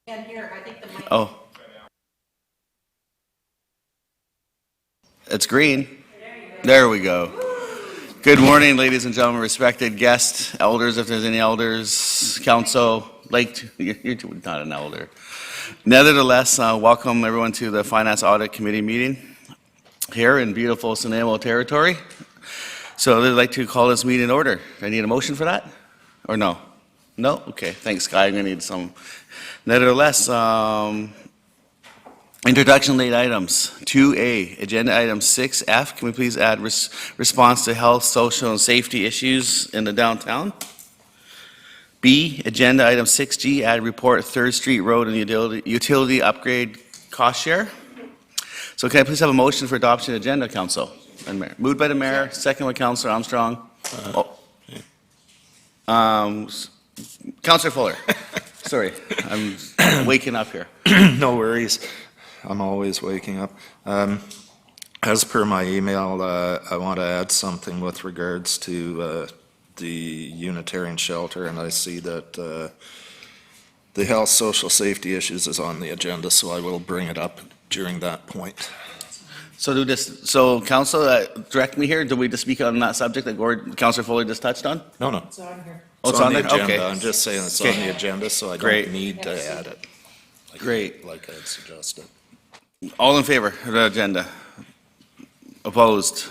And here, I think the mic. Oh. It's green. There we go. Good morning, ladies and gentlemen, respected guests, elders, if there's any elders, council, you're not an elder. Nevertheless, welcome everyone to the Finance Audit Committee meeting here in beautiful Sanamo territory. So I'd like to call this meeting in order. Do I need a motion for that? Or no? No? Okay, thanks, Guy. I'm going to need some. Nevertheless, introduction late items. 2A, agenda item 6F. Can we please add response to health, social, and safety issues in the downtown? B, agenda item 6G, add report 3rd Street Road and utility upgrade cost share. So can I please have a motion for adoption of agenda, Council and Mayor? Moved by the Mayor, second by Councillor Armstrong. Councillor Fuller. Sorry, I'm waking up here. No worries. I'm always waking up. As per my email, I want to add something with regards to the Unitarian shelter, and I see that the health, social, safety issues is on the agenda, so I will bring it up during that point. So Council, direct me here. Do we just speak on that subject that Councillor Fuller just touched on? No. It's on here. Oh, it's on the there? agenda. Okay. I'm just saying it's on the agenda, so I Great. don't need to add it. Great. Like I had suggested. All in favor of the agenda? Opposed?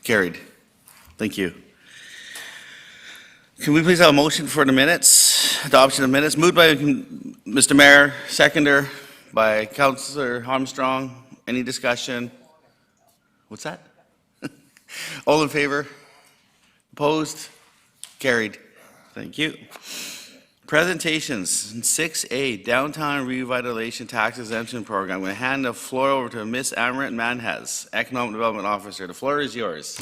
Carried. Thank you. Can we please have a motion for the minutes, adoption of minutes? Moved by Mr. Mayor, seconder by Councillor Armstrong. Any discussion? What's that? All in favor? Opposed? Carried. Thank you. Presentations. 6A, Downtown Revitalization Tax Exemption Program. I'm going to hand the floor over to Ms. Amaranth Manhez, Economic Development Officer. The floor is yours.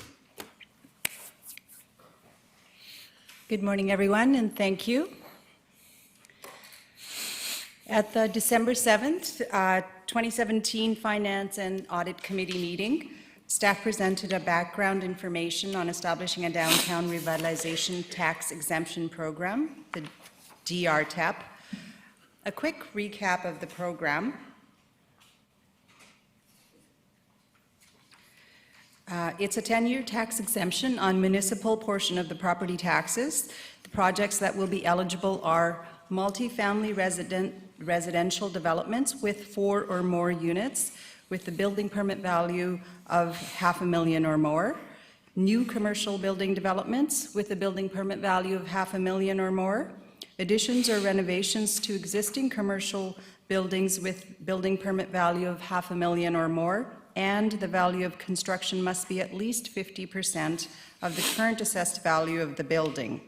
Good morning, everyone, and thank you. At the December 7th, 2017 Finance and Audit Committee meeting, staff presented a background information on establishing a Downtown Revitalization Tax Exemption Program, the DRTEP. A quick recap of the program. It's a 10-year tax exemption on municipal portion of the property taxes. The projects that will be eligible are multifamily residential developments with 4 or more units with the building permit value of $500,000 or more, new commercial building developments with a building permit value of $500,000 or more, additions or renovations to existing commercial buildings with building permit value of $500,000 or more, and the value of construction must be at least 50% of the current assessed value of the building.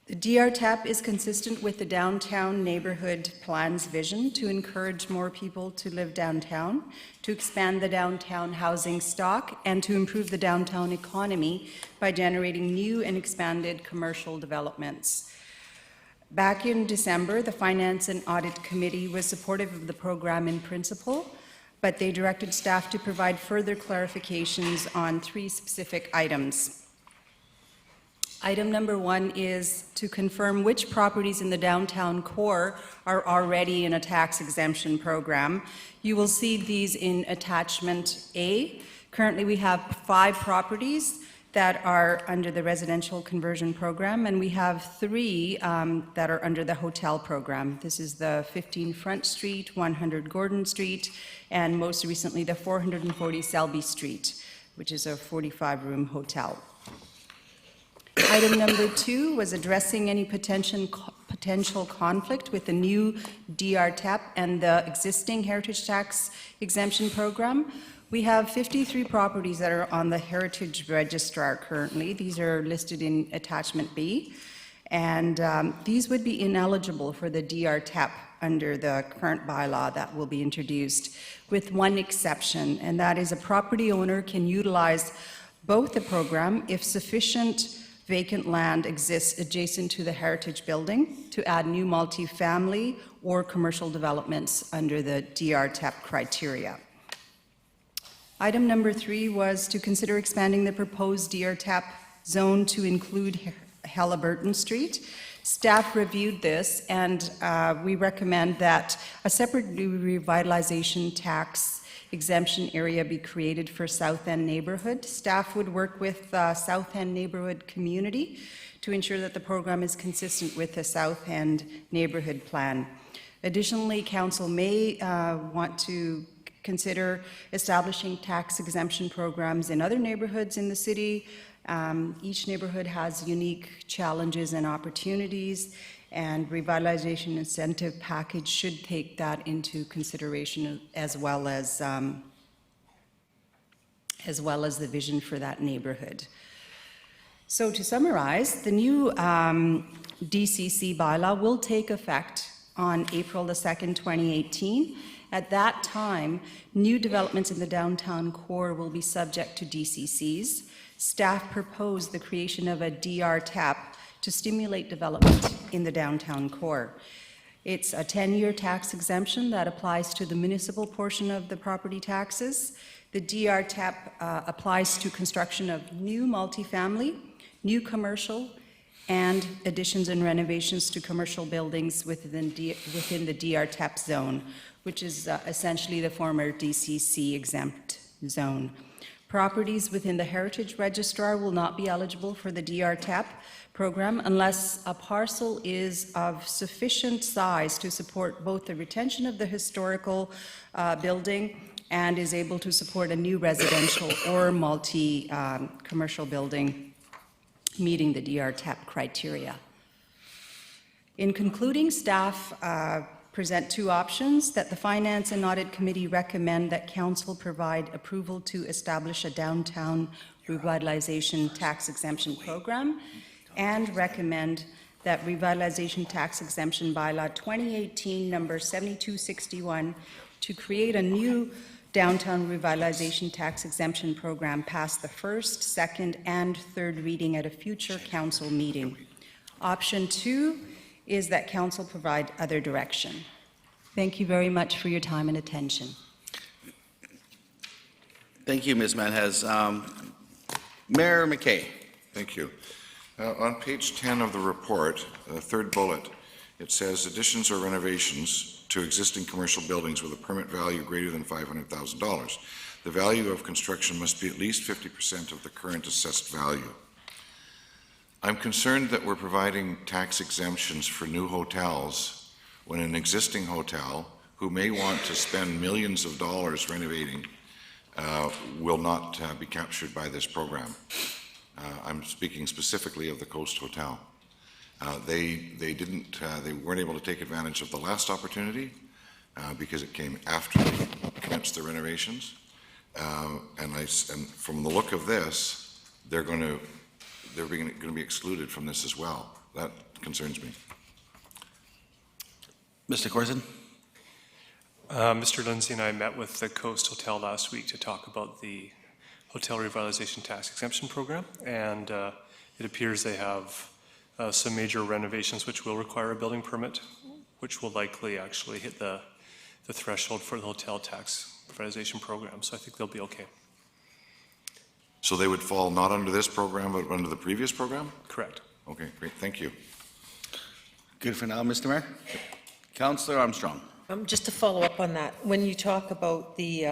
The DRTEP is consistent with the Downtown Neighborhood Plan's vision to encourage more people to live downtown, to expand the downtown housing stock, and to improve the downtown economy by generating new and expanded commercial developments. Back in December, the Finance and Audit Committee was supportive of the program in principle, but they directed staff to provide further clarifications on 3 specific items. Item number 1 is to confirm which properties in the downtown core are already in a tax exemption program. You will see these in attachment A. Currently we have 5 properties that are under the residential conversion program, and we have 3 that are under the hotel program. This is the 15 Front Street, 100 Gordon Street, and most recently the 440 Selby Street, which is a 45-room hotel. Item number 2 was addressing any potential conflict with the new DRTEP and the existing heritage tax exemption program. We have 53 properties that are on the Heritage Registrar currently. These are listed in attachment B, and these would be ineligible for the DRTEP under the current bylaw that will be introduced, with one exception, and that is a property owner can utilize both the program if sufficient vacant land exists adjacent to the heritage building to add new multifamily or commercial developments under the DRTEP criteria. Item number 3 was to consider expanding the proposed DRTEP zone to include Halliburton Street. Staff reviewed this, and we recommend that a separate revitalization tax exemption area be created for South End neighborhood. Staff would work with South End neighborhood community to ensure that the program is consistent with the South End neighborhood plan. Additionally, council may want to consider establishing tax exemption programs in other neighborhoods in the city. Each neighborhood has unique challenges and opportunities, and revitalization incentive package should take that into consideration as well as the vision for that neighborhood. So to summarize, the new DCC bylaw will take effect on April the 2nd, 2018. At that time, new developments in the downtown core will be subject to DCCs. Staff proposed the creation of a DRTEP to stimulate development in the downtown core. It's a 10-year tax exemption that applies to the municipal portion of the property taxes. The DRTEP applies to construction of new multifamily, new commercial, and additions and renovations to commercial buildings within the DRTEP zone, which is essentially the former DCC exempt zone. Properties within the Heritage Registrar will not be eligible for the DRTEP program unless a parcel is of sufficient size to support both the retention of the historical building and is able to support a new residential or multi-commercial building meeting the DRTEP criteria. In concluding, staff present two options: that the Finance and Audit Committee recommend that Council provide approval to establish a downtown revitalization tax exemption program, and recommend that revitalization tax exemption bylaw 2018 number 7261 to create a new downtown revitalization tax exemption program pass the first, second, and third reading at a future council meeting. Option 2 is that council provide other direction. Thank you very much for your time and attention. Thank you, Ms. Manhez. Mayor McKay. Thank you. On page 10 of the report, the third bullet, it says additions or renovations to existing commercial buildings with a permit value greater than $500,000. The value of construction must be at least 50% of the current assessed value. I'm concerned that we're providing tax exemptions for new hotels when an existing hotel, who may want to spend millions of dollars renovating, will not be captured by this program. I'm speaking specifically of the Coast Hotel. They weren't able to take advantage of the last opportunity because it came after they commenced the renovations. And from the look of this, they're going to be excluded from this as well. That concerns me. Mr. Corson. Mr. Lindsay and I met with the Coast Hotel last week to talk about the Hotel Revitalization Tax Exemption Program, and it appears they have some major renovations which will require a building permit, which will likely actually hit the threshold for the Hotel Tax Revitalization Program, so I think they'll be okay. So they would fall not under this program, but under the previous program? Correct. Okay, great, thank you. Good for now, Mr. Mayor. Councillor Armstrong. Just to follow up on that, when you talk about the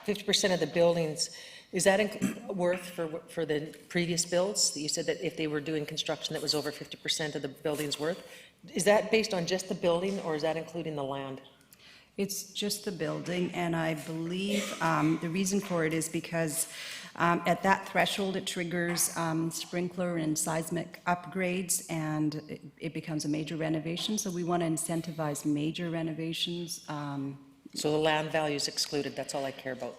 50% of the buildings, is that worth for the previous builds? You said that if they were doing construction that was over 50% of the building's worth. Is that based on just the building, or is that including the land? It's just the building, and I believe the reason for it is because at that threshold it triggers sprinkler and seismic upgrades, and it becomes a major renovation, so we want to incentivize major renovations. So the land value is excluded, that's all I care about.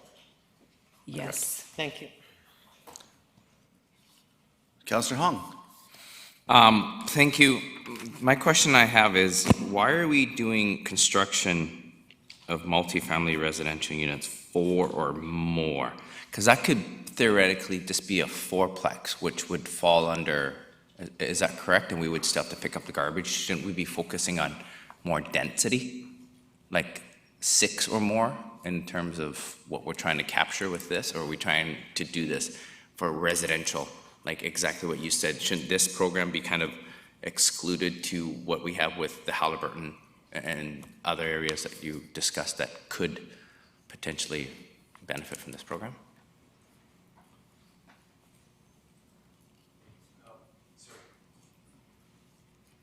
Yes. Thank you. Councillor Hong. Thank you. My question I have is, why are we doing construction of multifamily residential units 4 or more? Because that could theoretically just be a fourplex, which would fall under, is that correct? And we would still have to pick up the garbage. Shouldn't we be focusing on more density, like 6 or more, in terms of what we're trying to capture with this? Or are we trying to do this for residential, like exactly what you said? Shouldn't this program be kind of excluded to what we have with the Halliburton and other areas that you discussed that could potentially benefit from this program?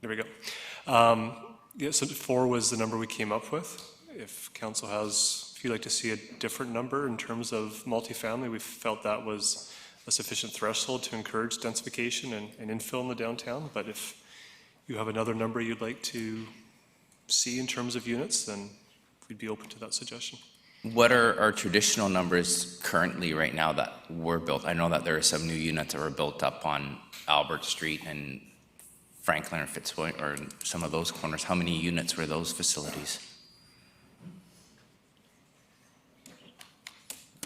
There we go. Yeah, so 4 was the number we came up with. If council has, if you'd like to see a different number in terms of multifamily, we felt that was a sufficient threshold to encourage densification and infill in the downtown. But if you have another number you'd like to see in terms of units, then we'd be open to that suggestion. What are our traditional numbers currently right now that were built? I know that there are some new units that were built up on Albert Street and Franklin or Fitzroy or some of those corners. How many units were those facilities?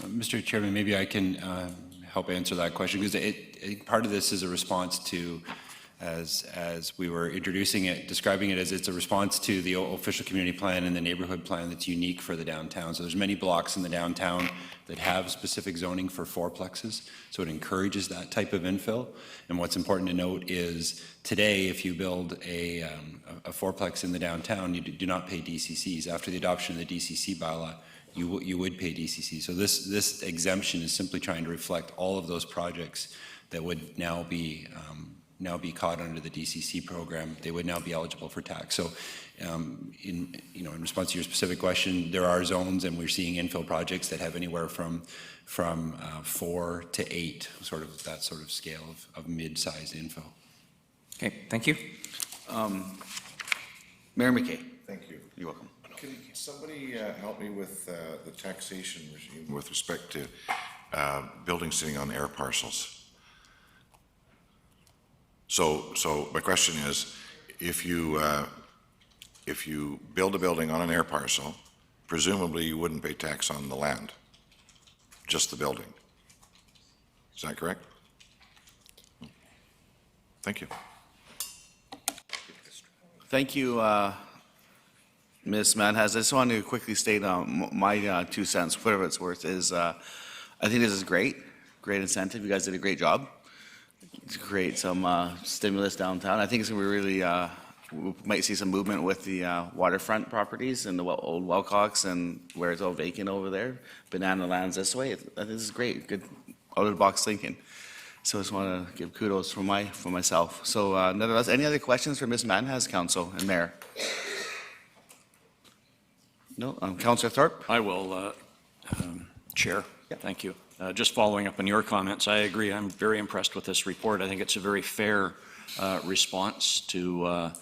Mr. Chairman, maybe I can help answer that question, because part of this is a response to, as we were introducing it, describing it as it's a response to the official community plan and the neighborhood plan that's unique for the downtown. So there's many blocks in the downtown that have specific zoning for fourplexes, so it encourages that type of infill. And what's important to note is today, if you build a fourplex in the downtown, you do not pay DCCs. After the adoption of the DCC bylaw, you would pay DCC. So this exemption is simply trying to reflect all of those projects that would now be caught under the DCC program. They would now be eligible for tax. So in response to your specific question, there are zones, and we're seeing infill projects that have anywhere from 4 to 8, sort of that sort of scale of mid-sized infill. Okay, thank you. Mayor McKay. Thank you. You're welcome. Can somebody help me with the taxation regime with respect to buildings sitting on air parcels? So my question is, if you build a building on an air parcel, presumably you wouldn't pay tax on the land, just the building. Is that correct? Thank you. Thank you, Ms. Manhas. I just want to quickly state my 2 cents, whatever it's worth, is I think this is great incentive. You guys did a great job to create some stimulus downtown. I think it's going to be really, we might see some movement with the waterfront properties and the old Welcocks and where it's all vacant over there. Banana lands this way. I think this is great, good out-of-the-box thinking. So I just want to give kudos for myself. So nonetheless, any other questions for Ms. Manhas, Council and Mayor? No? Councillor Thorpe? I will, Chair. Yeah. Thank you. Just following up on your comments, I agree. I'm very impressed with this report. I think it's a very fair response to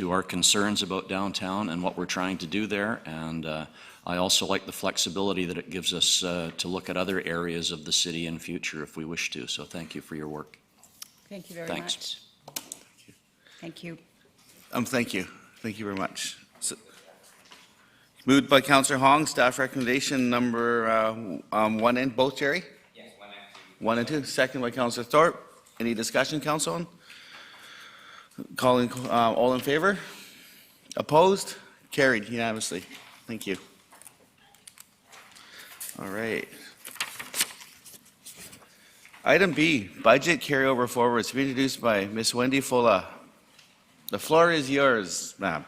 our concerns about downtown and what we're trying to do there. And I also like the flexibility that it gives us to look at other areas of the city in future if we wish to. So thank you for your work. Thank you very Thanks. much. Thank you. Thank you. Thank you very much. So, moved by Councillor Hong, staff recommendation number 1 and both, Jerry? Yes, 1 and 2. 1 and 2. Second by Councillor Thorpe. Any discussion, Council? Calling all in favor? Opposed? Carried unanimously. Thank you. All right. Item B, budget carryover forwards, to be introduced by Ms. Wendy Fulla. The floor is yours, ma'am.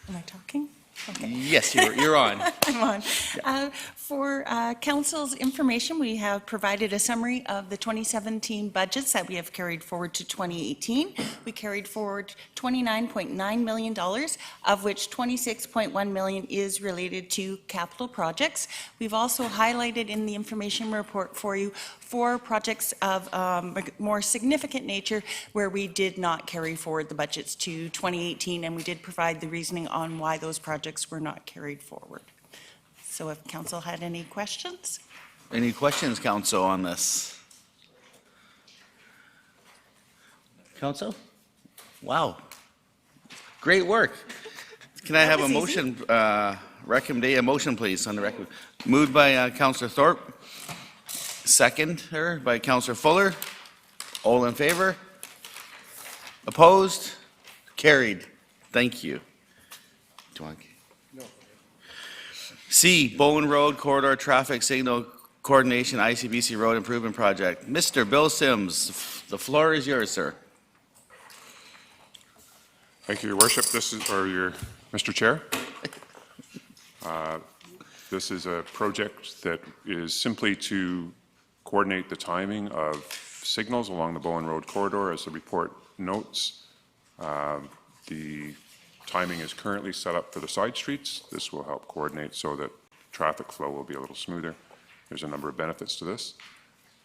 Am I talking? Okay. Yes, you're on. I'm on. For council's information, we have provided a summary of the 2017 budgets that we have carried forward to 2018. We carried forward $29.9 million, of which $26.1 million is related to capital projects. We've also highlighted in the information report for you 4 projects of more significant nature where we did not carry forward the budgets to 2018, and we did provide the reasoning on why those projects were not carried forward. So if council had any questions? Any questions, Council, on this? Council? Wow. Great work. Can I have a motion, a motion, please, on the record? Moved by Councillor Thorpe. Second by Councillor Fuller. All in favor? Opposed? Carried. Thank you. Do you want? No. C, Bowen Road Corridor Traffic Signal Coordination ICBC Road Improvement Project. Mr. Bill Sims, the floor is yours, sir. Thank you, Your Worship. Mr. Chair. This is a project that is simply to coordinate the timing of signals along the Bowen Road corridor, as the report notes. The timing is currently set up for the side streets. This will help coordinate so that traffic flow will be a little smoother. There's a number of benefits to this.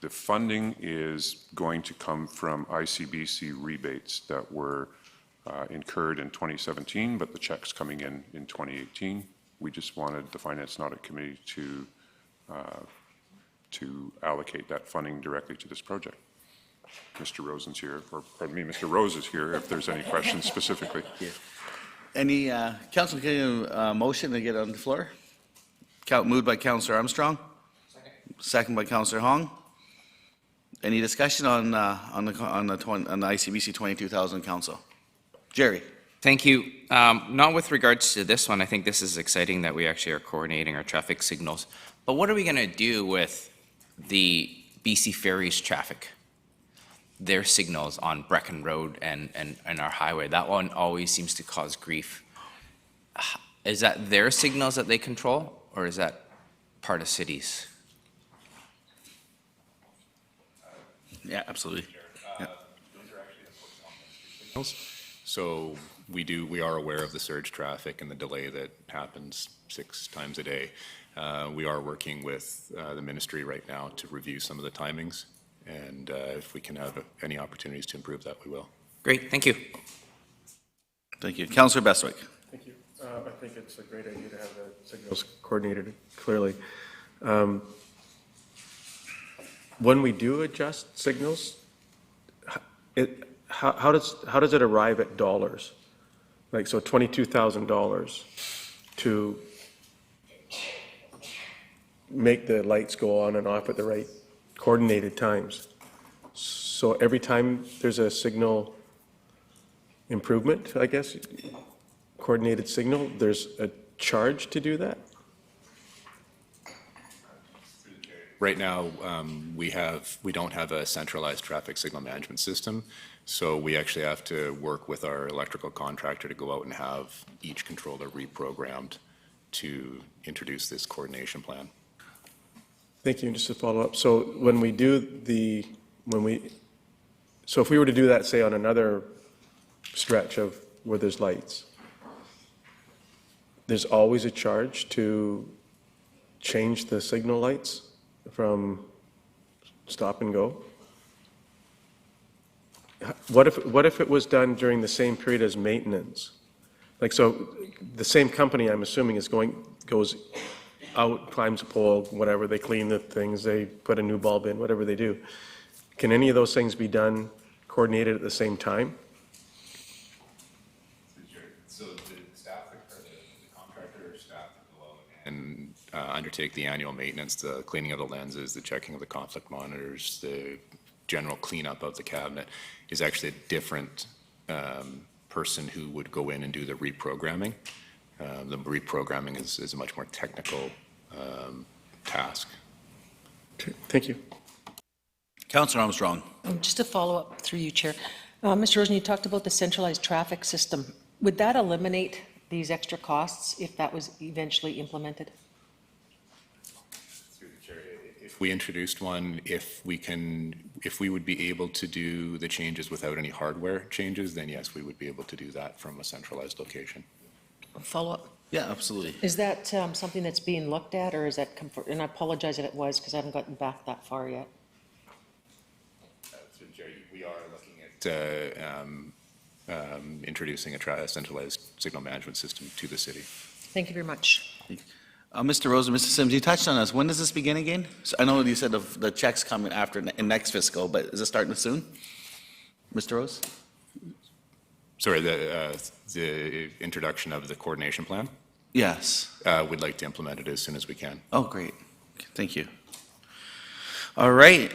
The funding is going to come from ICBC rebates that were incurred in 2017, but the check's coming in 2018. We just wanted the Finance and Audit Committee to allocate that funding directly to this project. Mr. Rosen's here, or pardon me, Mr. Rose is here if there's any questions specifically. Any, council, can you motion to get on the floor? Moved by Councillor Armstrong. Second by Councillor Hong. Any discussion on the ICBC 22,000 council? Jerry. Thank you. Not with regards to this one. I think this is exciting that we actually are coordinating our traffic signals. But what are we going to do with the BC Ferries traffic? Their signals on Brecken Road and our highway. That one always seems to cause grief. Is that their signals that they control, or is that part of cities? Yeah, absolutely. Yeah. So we are aware of the surge traffic and the delay that happens 6 times a day. We are working with the ministry right now to review some of the timings, and if we can have any opportunities to improve that, we will. Great, thank you. Thank you. Councillor Bestwick. Thank you. I think it's a great idea to have the signals coordinated clearly. When we do adjust signals, how does it arrive at dollars? Like, so $22,000 to make the lights go on and off at the right coordinated times. So every time there's a signal improvement, I guess, coordinated signal, there's a charge to do that? Right now, we don't have a centralized traffic signal management system, so we actually have to work with our electrical contractor to go out and have each controller reprogrammed to introduce this coordination plan. Thank you. And just to follow up, so when we do so if we were to do that, say, on another stretch of where there's lights, there's always a charge to change the signal lights from stop and go? What if it was done during the same period as maintenance? Like, so the same company, I'm assuming, goes out, climbs a pole, whatever, they clean the things, they put a new bulb in, whatever they do. Can any of those things be done, coordinated at the same time? So the contractor staff go out and undertake the annual maintenance, the cleaning of the lenses, the checking of the conflict monitors, the general cleanup of the cabinet is actually a different person who would go in and do the reprogramming. The reprogramming is a much more technical task. Okay, thank you. Councillor Armstrong. Just to follow up through you, Chair. Mr. Rosen, you talked about the centralized traffic system. Would that eliminate these extra costs if that was eventually implemented? Through the chair, if we introduced one, if we would be able to do the changes without any hardware changes, then yes, we would be able to do that from a centralized location. Follow up. Yeah, absolutely. Is that something that's being looked at, or is that, and I apologize if it was, because I haven't gotten back that far yet. Through the chair, we are looking at introducing a centralized signal management system to the city. Thank you very much. Mr. Rose and Mr. Sims, you touched on this. When does this begin again? So I know you said the checks coming after in next fiscal, but is it starting soon? Mr. Rose? Sorry, the introduction of the coordination plan? Yes. We'd like to implement it as soon as we can. Oh, great. Thank you. All right.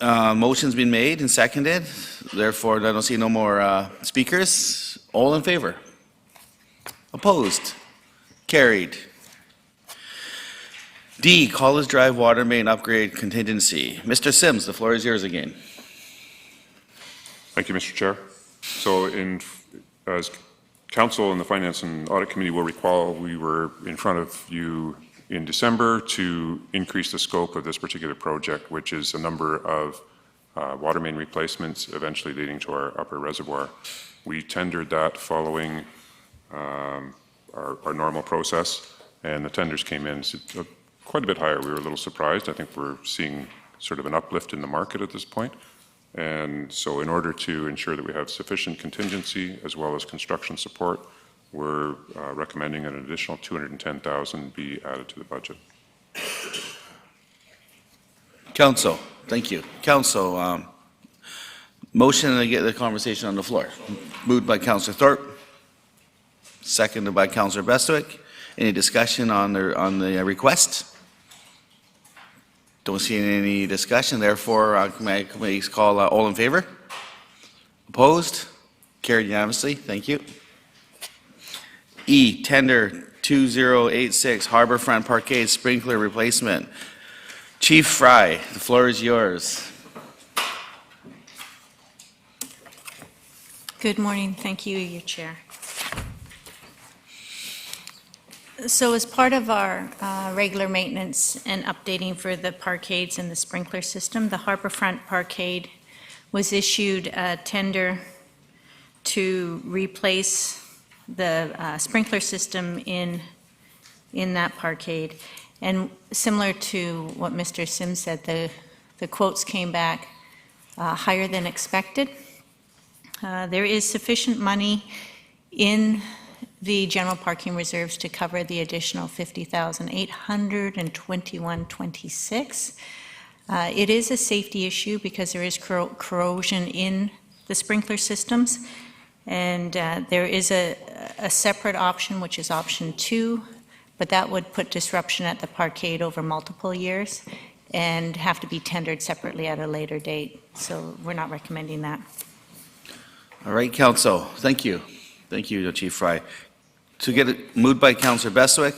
Motion's been made and seconded. Therefore, I don't see no more speakers. All in favor? Opposed? Carried. D, College Drive Water Main Upgrade Contingency. Mr. Sims, the floor is yours again. Thank you, Mr. Chair. So as Council and the Finance and Audit Committee will recall, we were in front of you in December to increase the scope of this particular project, which is a number of water main replacements, eventually leading to our upper reservoir. We tendered that following our normal process, and the tenders came in quite a bit higher. We were a little surprised. I think we're seeing sort of an uplift in the market at this point. And so in order to ensure that we have sufficient contingency as well as construction support, we're recommending an additional $210,000 be added to the budget. Council, thank you. Council, motion to get the conversation on the floor. Moved by Councillor Thorpe, seconded by Councillor Bestwick. Any discussion on the request? Don't see any discussion, therefore, may I please call all in favor? Opposed? Carried unanimously, thank you. E, tender 2086 Harborfront Parkade Sprinkler Replacement. Chief Fry, the floor is yours. Good morning. Thank you, your chair. So as part of our regular maintenance and updating for the parkades and the sprinkler system, the Harborfront Parkade was issued a tender to replace the sprinkler system in that parkade. And similar to what Mr. Sims said, the quotes came back higher than expected. There is sufficient money in the general parking reserves to cover the additional $50,821.26. It is a safety issue because there is corrosion in the sprinkler systems, and there is a separate option, which is option 2, but that would put disruption at the parkade over multiple years and have to be tendered separately at a later date. So we're not recommending that. All right, Council, thank you. Thank you, Chief Fry. To get it moved by Councillor Bestwick,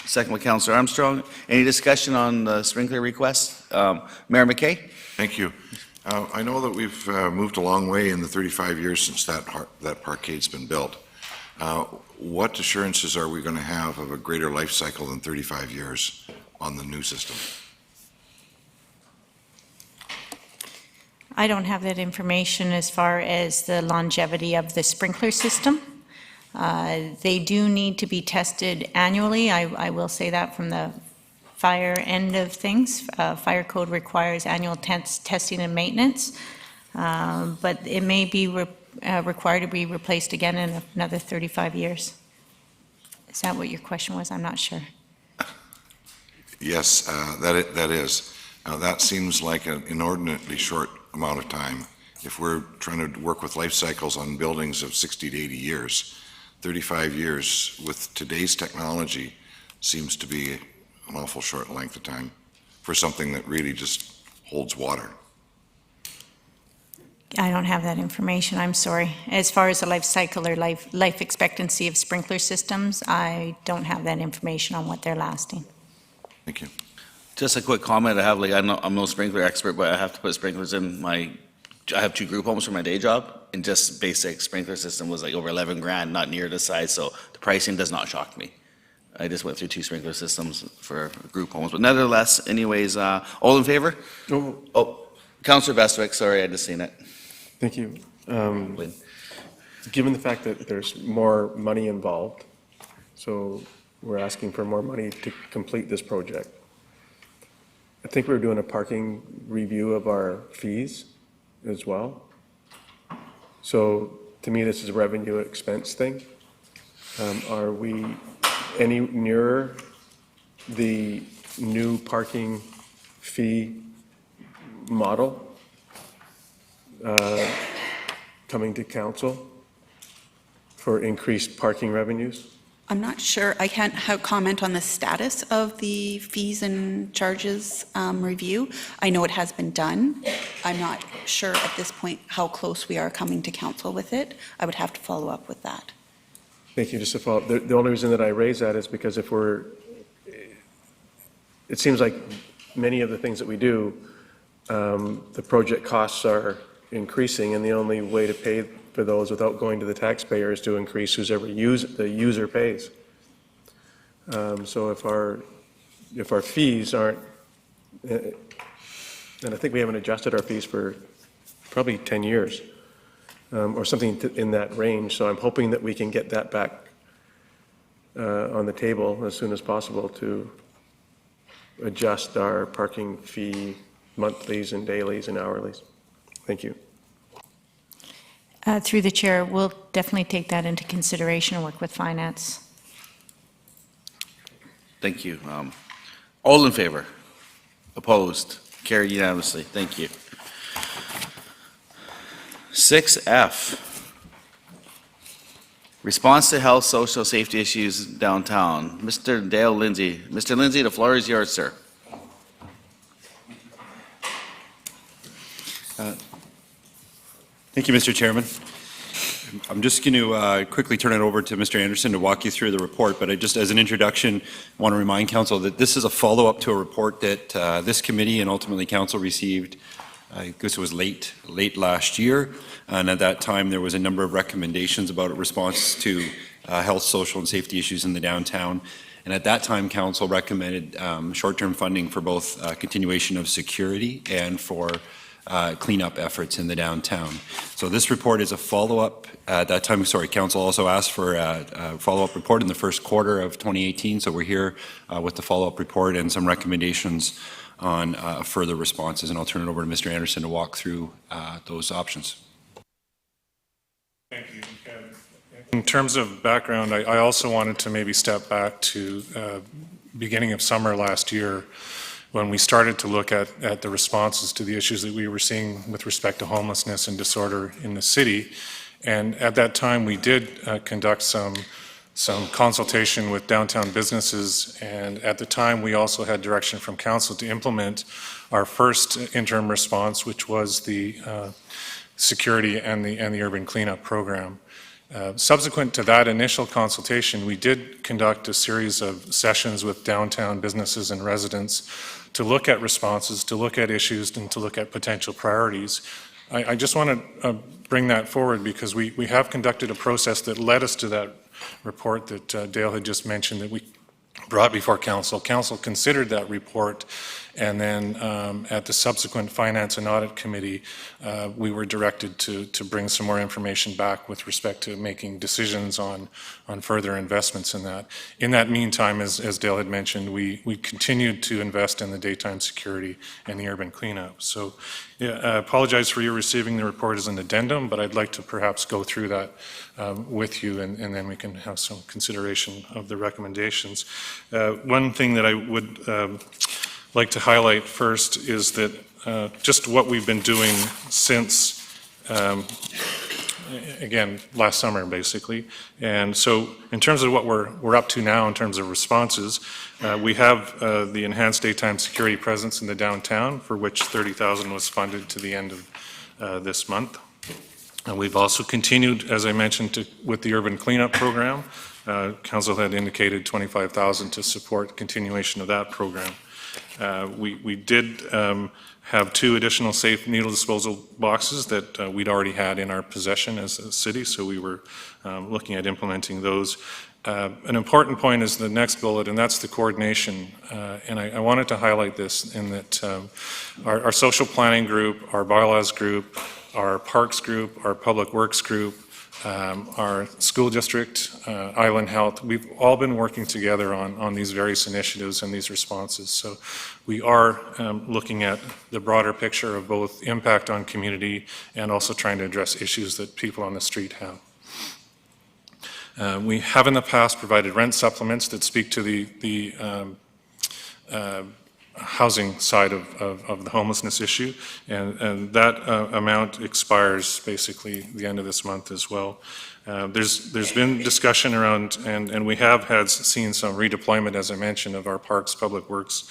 second by Councillor Armstrong. Any discussion on the sprinkler request? Mayor McKay? Thank you. I know that we've moved a long way in the 35 years since that parkade's been built. What assurances are we going to have of a greater life cycle than 35 years on the new system? I don't have that information as far as the longevity of the sprinkler system. They do need to be tested annually. I will say that from the fire end of things. Fire code requires annual testing and maintenance, but it may be required to be replaced again in another 35 years. Is that what your question was? I'm not sure. Yes, that is. That seems like an inordinately short amount of time. If we're trying to work with life cycles on buildings of 60 to 80 years, 35 years with today's technology seems to be an awful short length of time for something that really just holds water. I don't have that information, I'm sorry. As far as the life cycle or life expectancy of sprinkler systems, I don't have that information on what they're lasting. Thank you. Just a quick comment I have, I'm no sprinkler expert, but I have to put sprinklers in I have 2 group homes for my day job, and just basic sprinkler system was like over 11 grand, not near the size, so the pricing does not shock me. I just went through 2 sprinkler systems for group homes, but nevertheless, anyways, all in favor? No. Oh, Councillor Bestwick, sorry, I just seen it. Thank you. Given the fact that there's more money involved, so we're asking for more money to complete this project. I think we're doing a parking review of our fees as well. So to me, this is a revenue expense thing. Are we any nearer the new parking fee model coming to council for increased parking revenues? I'm not sure. I can't comment on the status of the fees and charges review. I know it has been done. I'm not sure at this point how close we are coming to council with it. I would have to follow up with that. Thank you. Just to follow up, the only reason that I raise that is because if we're it seems like many of the things that we do, the project costs are increasing, and the only way to pay for those without going to the taxpayer is to increase whoever the user pays. So if our fees aren't, and I think we haven't adjusted our fees for probably 10 years, or something in that range, so I'm hoping that we can get that back on the table as soon as possible to adjust our parking fee monthlies and dailies and hourlies. Thank you. Through the chair, we'll definitely take that into consideration and work with finance. Thank you. All in favor? Opposed? Carried unanimously. Thank you. 6F, response to health, social, safety issues downtown. Mr. Dale Lindsay. Mr. Lindsay, the floor is yours, sir. Thank you, Mr. Chairman. I'm just going to quickly turn it over to Mr. Anderson to walk you through the report, but I just, as an introduction, want to remind Council that this is a follow-up to a report that this committee and ultimately Council received. I guess it was late last year, and at that time there was a number of recommendations about a response to health, social, and safety issues in the downtown. And at that time, Council recommended short-term funding for both continuation of security and for cleanup efforts in the downtown. So this report is a follow-up. At that time, Council also asked for a follow-up report in the first quarter of 2018. So we're here with the follow-up report and some recommendations on further responses. And I'll turn it over to Mr. Anderson to walk through those options. Thank you. In terms of background, I also wanted to maybe step back to beginning of summer last year, when we started to look at the responses to the issues that we were seeing with respect to homelessness and disorder in the city. And at that time, we did conduct some consultation with downtown businesses, and at the time, we also had direction from council to implement our first interim response, which was the security and the urban cleanup program. Subsequent to that initial consultation, we did conduct a series of sessions with downtown businesses and residents to look at responses, to look at issues, and to look at potential priorities. I just want to bring that forward because we have conducted a process that led us to that report that Dale had just mentioned that we brought before council. Council considered that report, and then at the subsequent Finance and Audit Committee, we were directed to bring some more information back with respect to making decisions on further investments in that. In that meantime, as Dale had mentioned, we continued to invest in the daytime security and the urban cleanup. So yeah, I apologize for you receiving the report as an addendum, but I'd like to perhaps go through that with you, and then we can have some consideration of the recommendations. One thing that I would like to highlight first is that just what we've been doing since, again, last summer, basically. And so in terms of what we're up to now in terms of responses, we have the enhanced daytime security presence in the downtown, for which $30,000 was funded to the end of this month. And we've also continued, as I mentioned, with the urban cleanup program. Council had indicated $25,000 to support continuation of that program. We did have 2 additional safe needle disposal boxes that we'd already had in our possession as a city, so we were looking at implementing those. An important point is the next bullet, and that's the coordination. And I wanted to highlight this in that our social planning group, our bylaws group, our parks group, our public works group, our school district, Island Health, we've all been working together on these various initiatives and these responses. So we are looking at the broader picture of both impact on community and also trying to address issues that people on the street have. We have in the past provided rent supplements that speak to the housing side of the homelessness issue, and that amount expires basically the end of this month as well. There's been discussion around, and we have seen some redeployment, as I mentioned, of our Parks Public Works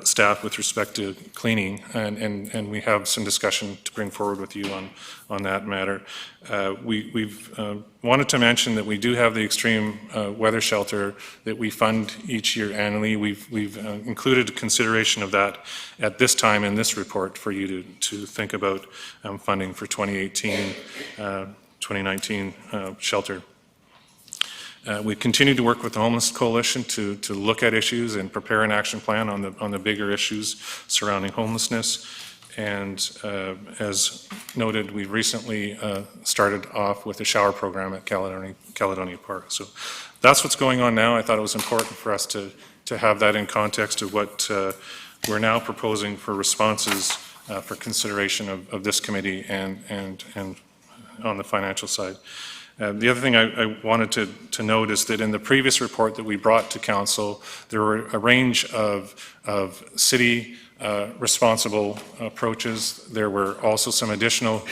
staff with respect to cleaning, and we have some discussion to bring forward with you on that matter. We've wanted to mention that we do have the extreme weather shelter that we fund each year annually. We've included a consideration of that at this time in this report for you to think about funding for 2018, 2019 shelter. We continue to work with the Homeless Coalition to look at issues and prepare an action plan on the bigger issues surrounding homelessness. And as noted, we recently started off with a shower program at Caledonia Park. So that's what's going on now. I thought it was important for us to have that in context of what we're now proposing for responses for consideration of this committee and on the financial side. The other thing I wanted to note is that in the previous report that we brought to council, there were a range of city responsible approaches. There were also some additional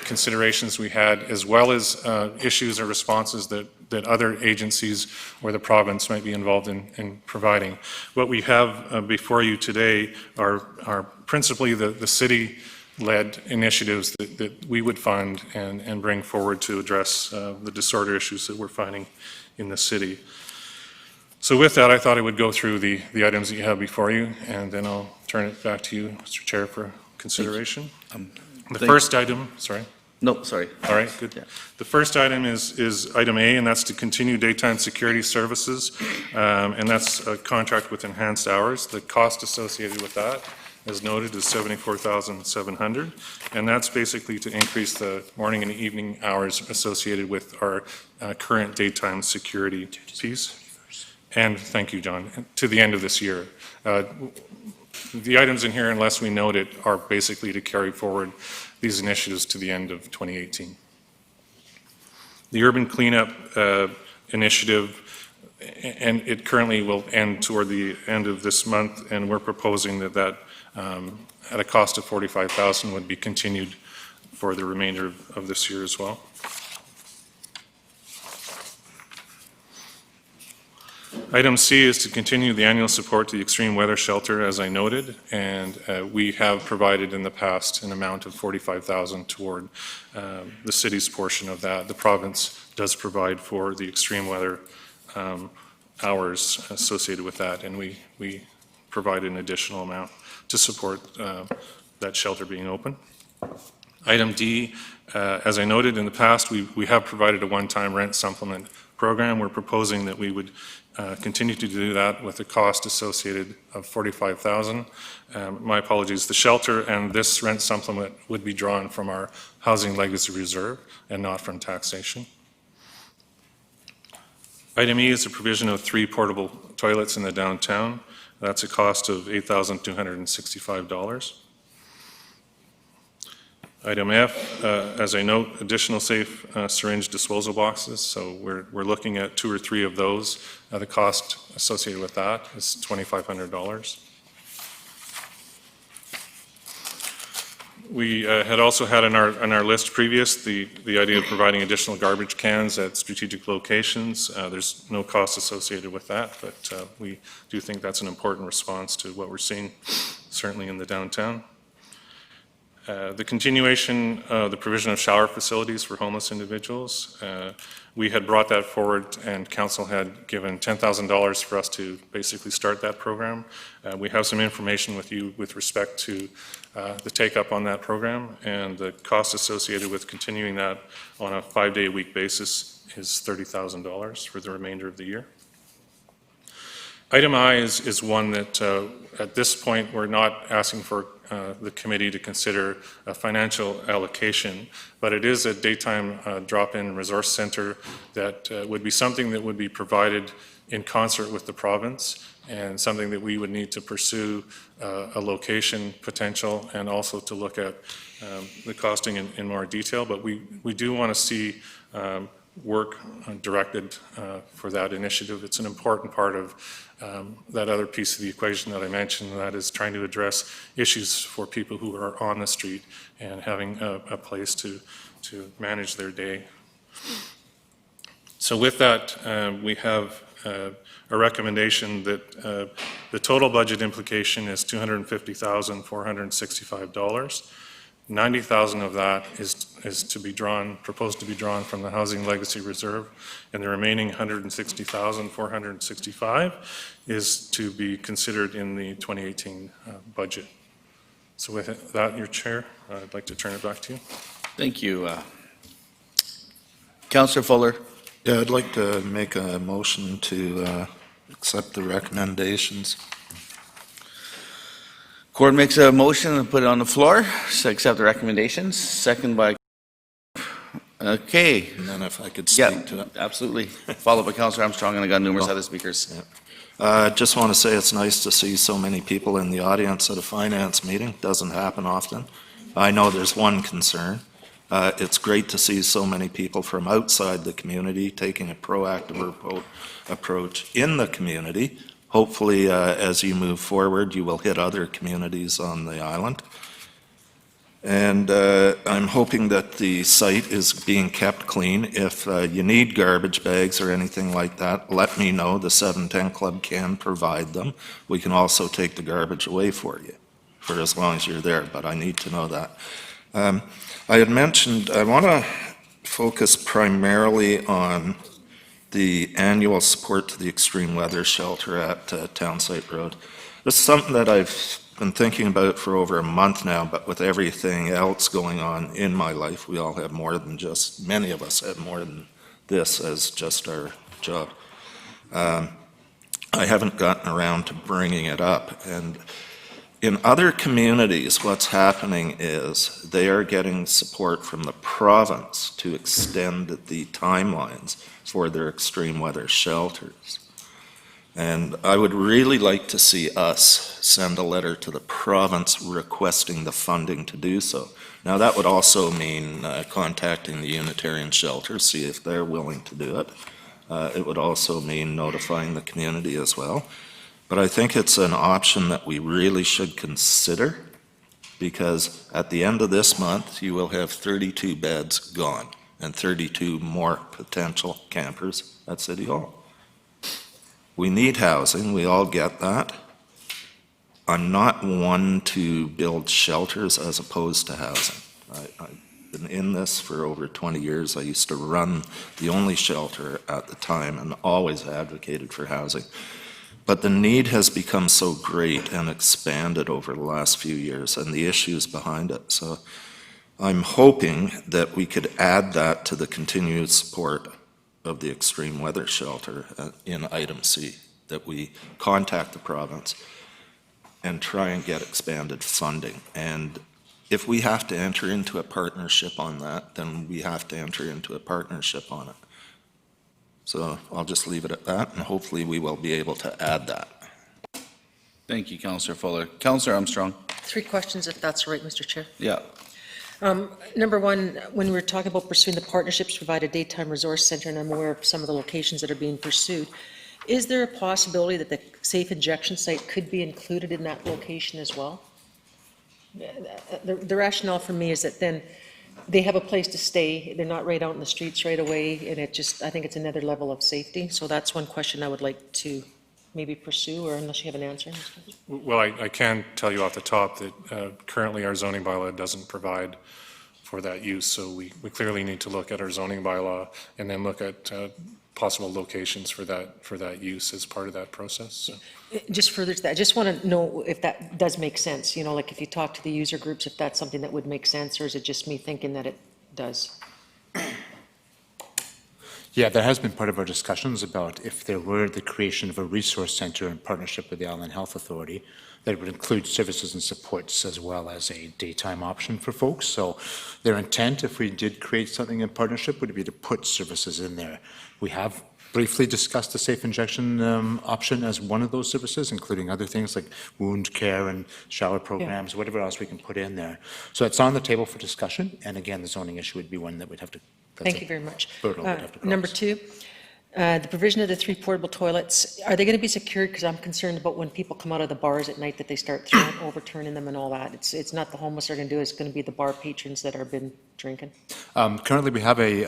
considerations we had, as well as issues or responses that other agencies or the province might be involved in providing. What we have before you today are principally the city-led initiatives that we would fund and bring forward to address the disorder issues that we're finding in the city. So with that, I thought I would go through the items that you have before you, and then I'll turn it back to you, Mr. Chair, for consideration. The first item, sorry. No, sorry. All right, good. Yeah. The first item is item A, and that's to continue daytime security services, and that's a contract with enhanced hours. The cost associated with that, as noted, is $74,700, and that's basically to increase the morning and evening hours associated with our current daytime security piece. And thank you, John, to the end of this year. The items in here, unless we note it, are basically to carry forward these initiatives to the end of 2018. The urban cleanup initiative, and it currently will end toward the end of this month, and we're proposing that at a cost of $45,000 would be continued for the remainder of this year as well. Item C is to continue the annual support to the extreme weather shelter, as I noted, and we have provided in the past an amount of $45,000 toward the city's portion of that. The province does provide for the extreme weather hours associated with that, and we provide an additional amount to support that shelter being open. Item D, as I noted in the past, we have provided a one-time rent supplement program. We're proposing that we would continue to do that with a cost associated of $45,000. My apologies, the shelter and this rent supplement would be drawn from our Housing Legacy Reserve and not from taxation. Item E is the provision of 3 portable toilets in the downtown. That's a cost of $8,265. Item F, as I note, additional safe syringe disposal boxes. So we're looking at 2 or 3 of those. The cost associated with that is $2,500. We had also had on our list previous the idea of providing additional garbage cans at strategic locations. There's no cost associated with that, but we do think that's an important response to what we're seeing, certainly in the downtown. The continuation of the provision of shower facilities for homeless individuals. We had brought that forward, and council had given $10,000 for us to basically start that program. We have some information with you with respect to the take-up on that program, and the cost associated with continuing that on a 5-day-a-week basis is $30,000 for the remainder of the year. Item I is one that at this point we're not asking for the committee to consider a financial allocation, but it is a daytime drop-in resource center that would be something that would be provided in concert with the province, and something that we would need to pursue a location potential and also to look at the costing in more detail. But we do want to see work directed for that initiative. It's an important part of that other piece of the equation that I mentioned, and that is trying to address issues for people who are on the street and having a place to manage their day. So with that, we have a recommendation that the total budget implication is $250,465. 90,000 of that is to be drawn, proposed to be drawn from the Housing Legacy Reserve, and the remaining 160,465 is to be considered in the 2018 budget. So with that, your chair, I'd like to turn it back to you. Thank you. Councillor Fuller. Yeah, I'd like to make a motion to accept the recommendations. Court makes a motion and put it on the floor to accept the recommendations. Second by, okay. And then if I could Yeah, speak to it. absolutely. Followed by Councillor Armstrong, and I got numerous other speakers. I just want to say it's nice to see so many people in the audience at a finance meeting. Doesn't happen often. I know there's one concern. It's great to see so many people from outside the community taking a proactive approach in the community. Hopefully, as you move forward, you will hit other communities on the island. And I'm hoping that the site is being kept clean. If you need garbage bags or anything like that, let me know. The 710 Club can provide them. We can also take the garbage away for you for as long as you're there, but I need to know that. I had mentioned, I want to focus primarily on the annual support to the extreme weather shelter at Townsite Road. This is something that I've been thinking about for over a month now, but with everything else going on in my life, we all have more than just, many of us have more than this as just our job. I haven't gotten around to bringing it up, and in other communities, what's happening is they are getting support from the province to extend the timelines for their extreme weather shelters. And I would really like to see us send a letter to the province requesting the funding to do so. Now, that would also mean contacting the Unitarian shelter, see if they're willing to do it. It would also mean notifying the community as well. But I think it's an option that we really should consider, because at the end of this month, you will have 32 beds gone and 32 more potential campers at City Hall. We need housing, we all get that. I'm not one to build shelters as opposed to housing. I've been in this for over 20 years. I used to run the only shelter at the time and always advocated for housing. But the need has become so great and expanded over the last few years, and the issues behind it. So I'm hoping that we could add that to the continued support of the extreme weather shelter in item C, that we contact the province and try and get expanded funding. And if we have to enter into a partnership on that, then we have to enter into a partnership on it. So I'll just leave it at that, and hopefully we will be able to add that. Thank you, Councillor Fuller. Councillor Armstrong. 3 questions, if that's all right, Mr. Chair. Yeah. Number one, when we were talking about pursuing the partnerships to provide a daytime resource center, and I'm aware of some of the locations that are being pursued, is there a possibility that the safe injection site could be included in that location as well? The rationale for me is that then they have a place to stay, they're not right out in the streets right away, and I think it's another level of safety. So that's one question I would like to maybe pursue, or unless you have an answer. Well, I can tell you off the top that currently our zoning bylaw doesn't provide for that use, so we clearly need to look at our zoning bylaw and then look at possible locations for that use as part of that process. So. Just further to that, I just want to know if that does make sense, like if you talk to the user groups, if that's something that would make sense, or is it just me thinking that it does? Yeah, there has been part of our discussions about if there were the creation of a resource center in partnership with the Island Health Authority, that it would include services and supports as well as a daytime option for folks. So their intent, if we did create something in partnership, would be to put services in there. We have briefly discussed the safe injection option as one of those services, including other things like wound care and shower programs, whatever else we can put in there. So it's on the table for discussion. And again, the zoning issue would be one that we'd have to. Thank you very much. Number 2, The provision of the 3 portable toilets, are they going to be secured? Because I'm concerned about when people come out of the bars at night that they start overturning them and all that. It's not the homeless are going to do it, it's going to be the bar patrons that have been drinking. Currently, we have a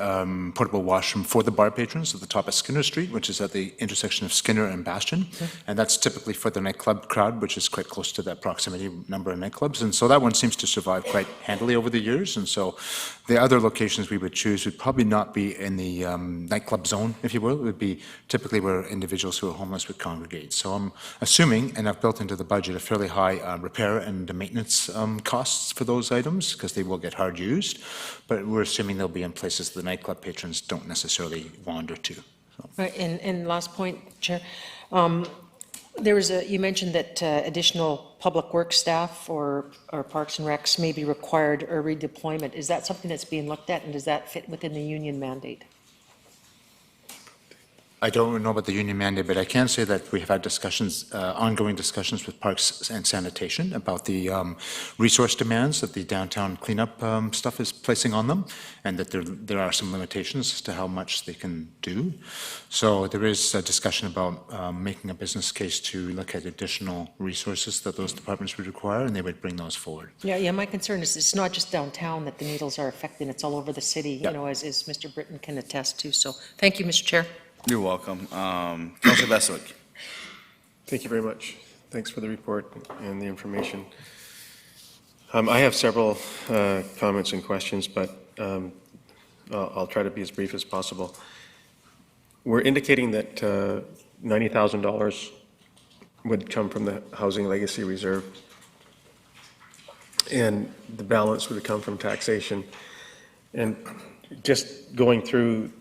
portable washroom for the bar patrons at the top of Skinner Street, which is at the intersection of Skinner and Bastion. And that's typically for the nightclub crowd, which is quite close to that proximity number of nightclubs. And so that one seems to survive quite handily over the years. And so the other locations we would choose would probably not be in the nightclub zone, if you will. It would be typically where individuals who are homeless would congregate. So I'm assuming, and I've built into the budget, a fairly high repair and maintenance costs for those items, because they will get hard used. But we're assuming they'll be in places the nightclub patrons don't necessarily wander to. So. Right, and last point, Chair. There was you mentioned that additional public works staff or parks and recs may be required or redeployment. Is that something that's being looked at, and does that fit within the union mandate? I don't know about the union mandate, but I can say that we have had discussions, ongoing discussions with Parks and Sanitation about the resource demands that the downtown cleanup stuff is placing on them, and that there are some limitations as to how much they can do. So there is a discussion about making a business case to look at additional resources that those departments would require, and they would bring those forward. Yeah, my concern is it's not just downtown that the needles are affecting, it's all over the city, you know, as Mr. Britton can attest to. So thank you, Mr. Chair. You're welcome. Councilor Bestwick. Thank you very much. Thanks for the report and the information. I have several comments and questions, but I'll try to be as brief as possible. We're indicating that $90,000 would come from the Housing Legacy Reserve, and the balance would come from taxation. And just going through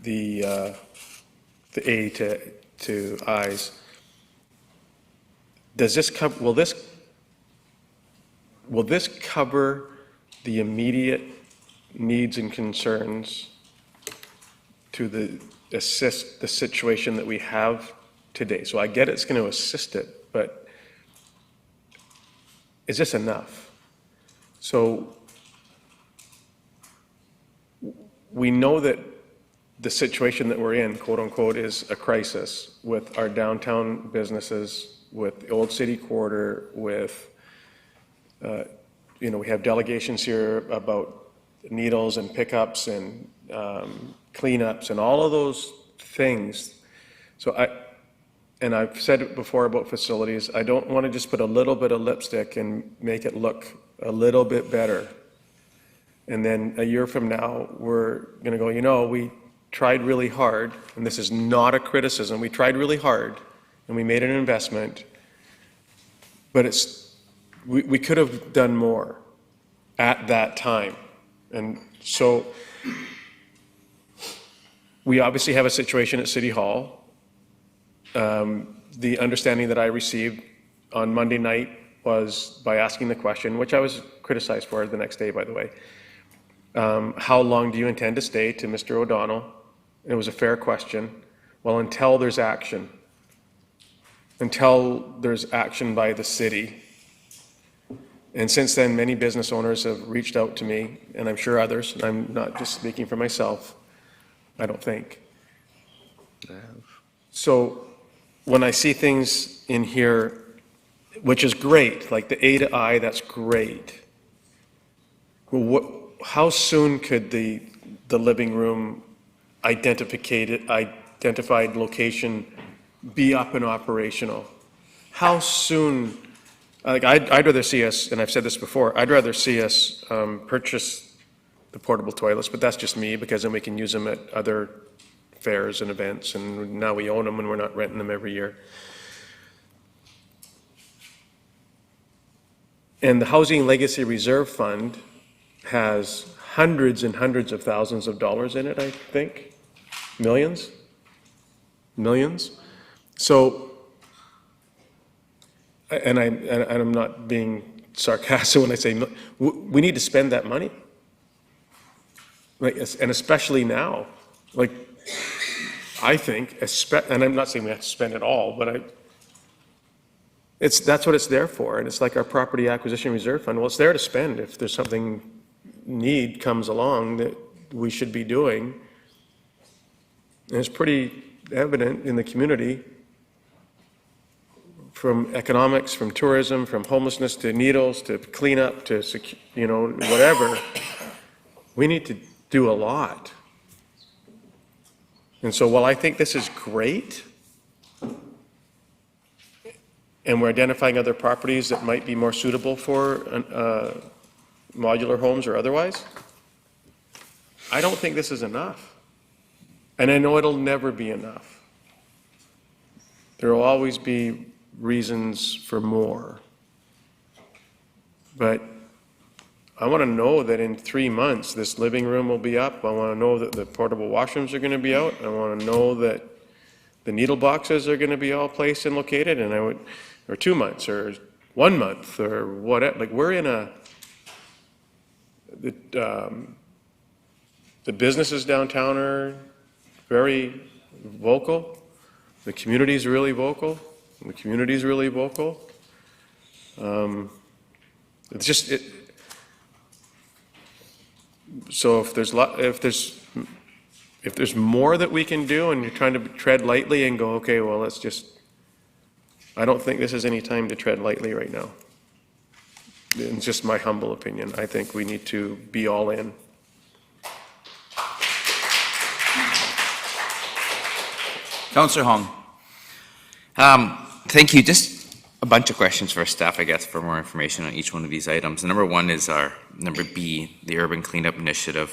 the A to I's, does this cover, will this cover the immediate needs and concerns to assist the situation that we have today? So I get it's going to assist it, but is this enough? So we know that the situation that we're in, quote unquote, is a crisis with our downtown businesses, with the Old City Quarter, with, we have delegations here about needles and pickups and cleanups and all of those things. So I've said it before about facilities, I don't want to just put a little bit of lipstick and make it look a little bit better. And then a year from now, we're going to go, we tried really hard, and this is not a criticism, we tried really hard, and we made an investment, but we could have done more at that time. And so we obviously have a situation at City Hall. The understanding that I received on Monday night was by asking the question, which I was criticized for the next day, by the way, how long do you intend to stay, to Mr. O'Donnell? It was a fair question. Well, until there's action by the city. And since then, many business owners have reached out to me, and I'm sure others, and I'm not just speaking for myself, I don't think. So when I see things in here, which is great, like the A to I, that's great. Well, how soon could the living room identified location be up and operational? How soon? Like I'd rather see us, and I've said this before, I'd rather see us purchase the portable toilets, but that's just me, because then we can use them at other fairs and events, and now we own them and we're not renting them every year. And the Housing Legacy Reserve Fund has hundreds and hundreds of thousands of dollars in it, I think. Millions. So, and I'm not being sarcastic when I say we need to spend that money, and especially now. Like, I think, and I'm not saying we have to spend it all, but that's what it's there for. And it's like our Property Acquisition Reserve Fund. Well, it's there to spend if there's something need comes along that we should be doing. And it's pretty evident in the community, from economics, from tourism, from homelessness to needles to cleanup to, whatever. We need to do a lot. And so while I think this is great, and we're identifying other properties that might be more suitable for modular homes or otherwise, I don't think this is enough. And I know it'll never be enough. There will always be reasons for more. But I want to know that in 3 months, this living room will be up. I want to know that the portable washrooms are going to be out. I want to know that the needle boxes are going to be all placed and located, and or 2 months, or 1 month, or whatever. Like, we're in the businesses downtown are very vocal. The community's really vocal. The community's really vocal. It's just, so if there's more that we can do, and you're trying to tread lightly and go, okay, well, let's just, I don't think this is any time to tread lightly right now. It's just my humble opinion. I think we need to be all in. Councillor Hong. Thank you. Just a bunch of questions for staff, I guess, for more information on each one of these items. Number one is our number B, the Urban Cleanup Initiative.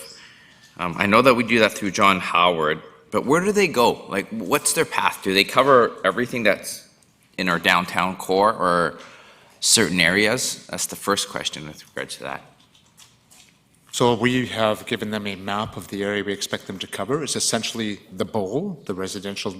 I know that we do that through John Howard, but where do they go? Like, what's their path? Do they cover everything that's in our downtown core or certain areas? That's the first question with regards to that. So we have given them a map of the area we expect them to cover. It's essentially the bowl, the residential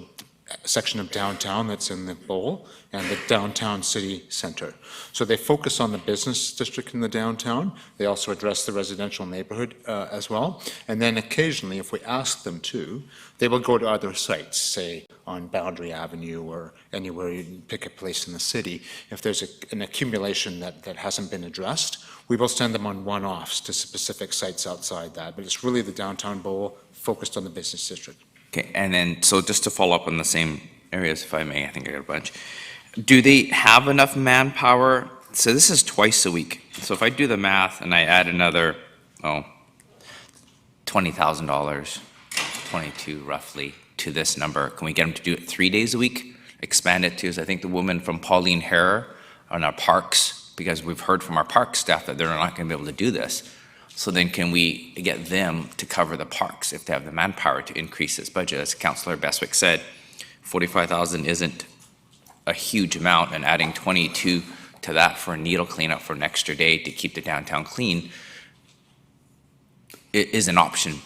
section of downtown that's in the bowl, and the downtown city center. So they focus on the business district in the downtown. They also address the residential neighborhood as well. And then occasionally, if we ask them to, they will go to other sites, say on Boundary Avenue or anywhere you can pick a place in the city. If there's an accumulation that hasn't been addressed, we will send them on one-offs to specific sites outside that. But it's really the downtown bowl focused on the business district. Okay, and then, so just to follow up on the same areas, if I may, I think I got a bunch. Do they have enough manpower? So this is twice a week. So if I do the math and I add another, $20,000, 22 roughly, to this number, can we get them to do it 3 days a week? Expand it to, as I think the woman from Pauline Harrer on our parks, because we've heard from our park staff that they're not going to be able to do this. So then can we get them to cover the parks if they have the manpower to increase this budget? As Councillor Beswick said, 45,000 isn't a huge amount, and adding 22 to that for a needle cleanup for an extra day to keep the downtown clean is an option.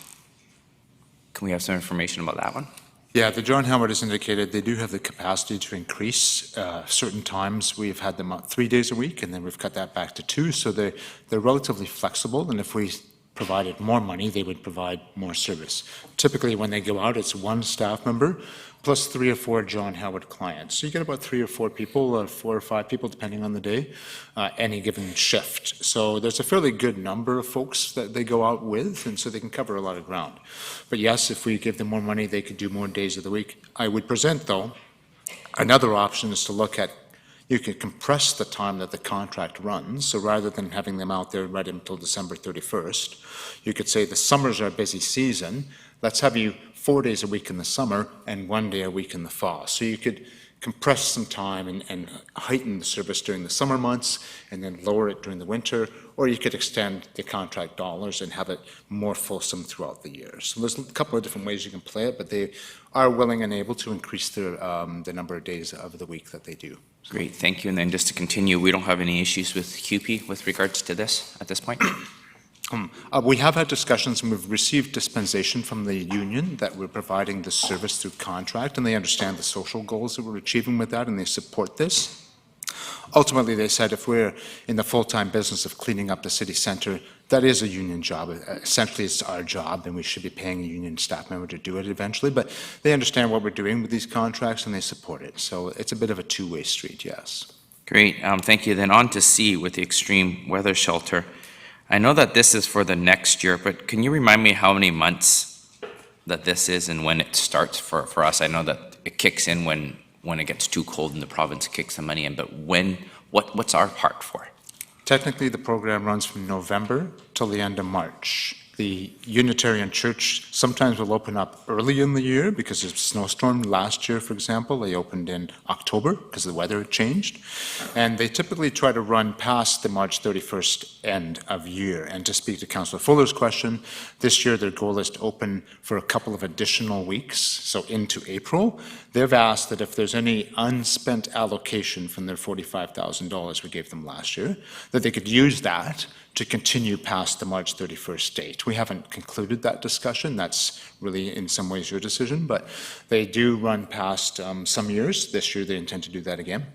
Can we have some information about that one? Yeah, the John Howard has indicated they do have the capacity to increase. Certain times we've had them out 3 days a week, and then we've cut that back to 2. So they're relatively flexible, and if we provided more money, they would provide more service. Typically, when they go out, it's one staff member plus 3 or 4 John Howard clients. So you get about 3 or 4 people, or 4 or 5 people, depending on the day, any given shift. So there's a fairly good number of folks that they go out with, and so they can cover a lot of ground. But yes, if we give them more money, they could do more days of the week. I would present, though, another option is to look at, you could compress the time that the contract runs. So rather than having them out there right until December 31st, you could say the summers are a busy season. Let's have you 4 days a week in the summer and 1 day a week in the fall. So you could compress some time and heighten the service during the summer months and then lower it during the winter, or you could extend the contract dollars and have it more fulsome throughout the year. So there's a couple of different ways you can play it, but they are willing and able to increase the number of days of the week that they do. Great, thank you. And then just to continue, we don't have any issues with QP with regards to this at this point? We have had discussions, and we've received dispensation from the union that we're providing this service through contract, and they understand the social goals that we're achieving with that, and they support this. Ultimately, they said if we're in the full-time business of cleaning up the city center, that is a union job. Essentially, it's our job, and we should be paying a union staff member to do it eventually. But they understand what we're doing with these contracts, and they support it. So it's a bit of a two-way street, yes. Great, thank you. Then on to C with the extreme weather shelter. I know that this is for the next year, but can you remind me how many months that this is and when it starts for us? I know that it kicks in when it gets too cold and the province kicks the money in, but what's our part for it? Technically, the program runs from November till the end of March. The Unitarian Church sometimes will open up early in the year because of a snowstorm. Last year, for example, they opened in October because the weather had changed. And they typically try to run past the March 31st end of year. And to speak to Councillor Fuller's question, this year their goal is to open for a couple of additional weeks, so into April. They've asked that if there's any unspent allocation from their $45,000 we gave them last year, that they could use that to continue past the March 31st date. We haven't concluded that discussion. That's really in some ways your decision, but they do run past some years. This year they intend to do that again.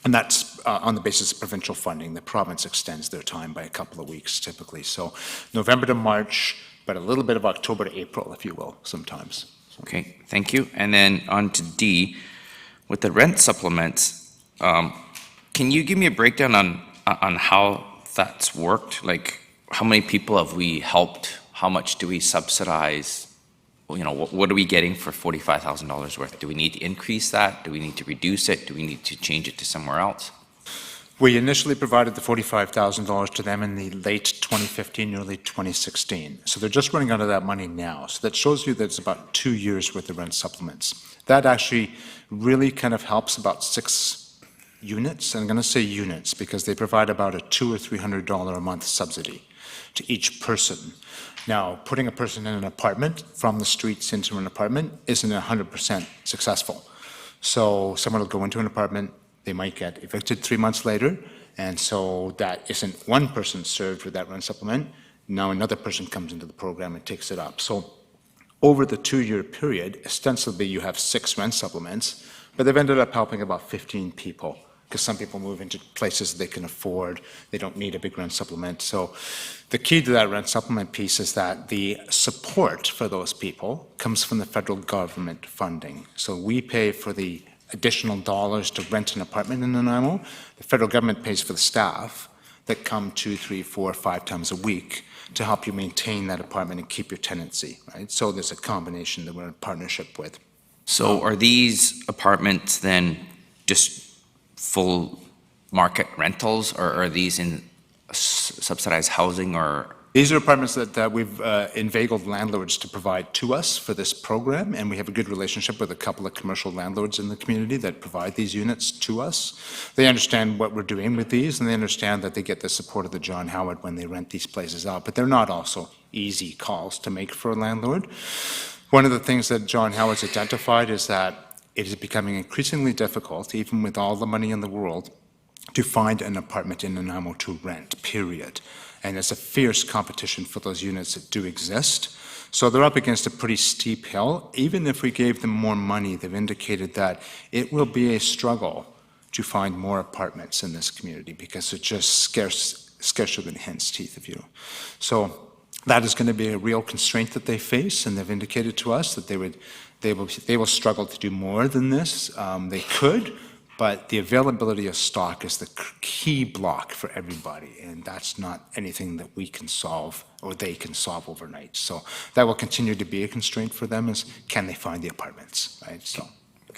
And that's on the basis of provincial funding. The province extends their time by a couple of weeks typically. So November to March, but a little bit of October to April, if you will, sometimes. Okay, thank you. And then on to D, with the rent supplements, can you give me a breakdown on how that's worked? Like, how many people have we helped? How much do we subsidize? You know, what are we getting for $45,000 worth? Do we need to increase that? Do we need to reduce it? Do we need to change it to somewhere else? We initially provided the $45,000 to them in the late 2015, early 2016. So they're just running out of that money now. So that shows you that it's about 2 years worth of rent supplements. That actually really kind of helps about 6 units. I'm going to say units because they provide about a $200 or $300 a month subsidy to each person. Now, putting a person in an apartment from the streets into an apartment isn't 100% successful. So someone will go into an apartment, they might get evicted 3 months later, and so that isn't one person served with that rent supplement. Now another person comes into the program and takes it up. So over the 2-year period, ostensibly you have 6 rent supplements, but they've ended up helping about 15 people. Because some people move into places they can afford, they don't need a big rent supplement. So the key to that rent supplement piece is that the support for those people comes from the federal government funding. So we pay for the additional dollars to rent an apartment in Nanaimo. The federal government pays for the staff that come 2, 3, 4, 5 times a week to help you maintain that apartment and keep your tenancy, right? So there's a combination that we're in partnership with. So are these apartments then just full market rentals, or are these in subsidized housing? Or these are apartments that we've inveigled landlords to provide to us for this program, and we have a good relationship with a couple of commercial landlords in the community that provide these units to us. They understand what we're doing with these, and they understand that they get the support of the John Howard when they rent these places out, but they're not also easy calls to make for a landlord. One of the things that John Howard's identified is that it is becoming increasingly difficult, even with all the money in the world, to find an apartment in Nanaimo to rent, period. And there's a fierce competition for those units that do exist. So they're up against a pretty steep hill. Even if we gave them more money, they've indicated that it will be a struggle to find more apartments in this community because it's just scarcer than hen's teeth, if you know. So that is going to be a real constraint that they face, and they've indicated to us that they will struggle to do more than this. They could, but the availability of stock is the key block for everybody, and that's not anything that we can solve or they can solve overnight. So that will continue to be a constraint for them, is can they find the apartments, right? So.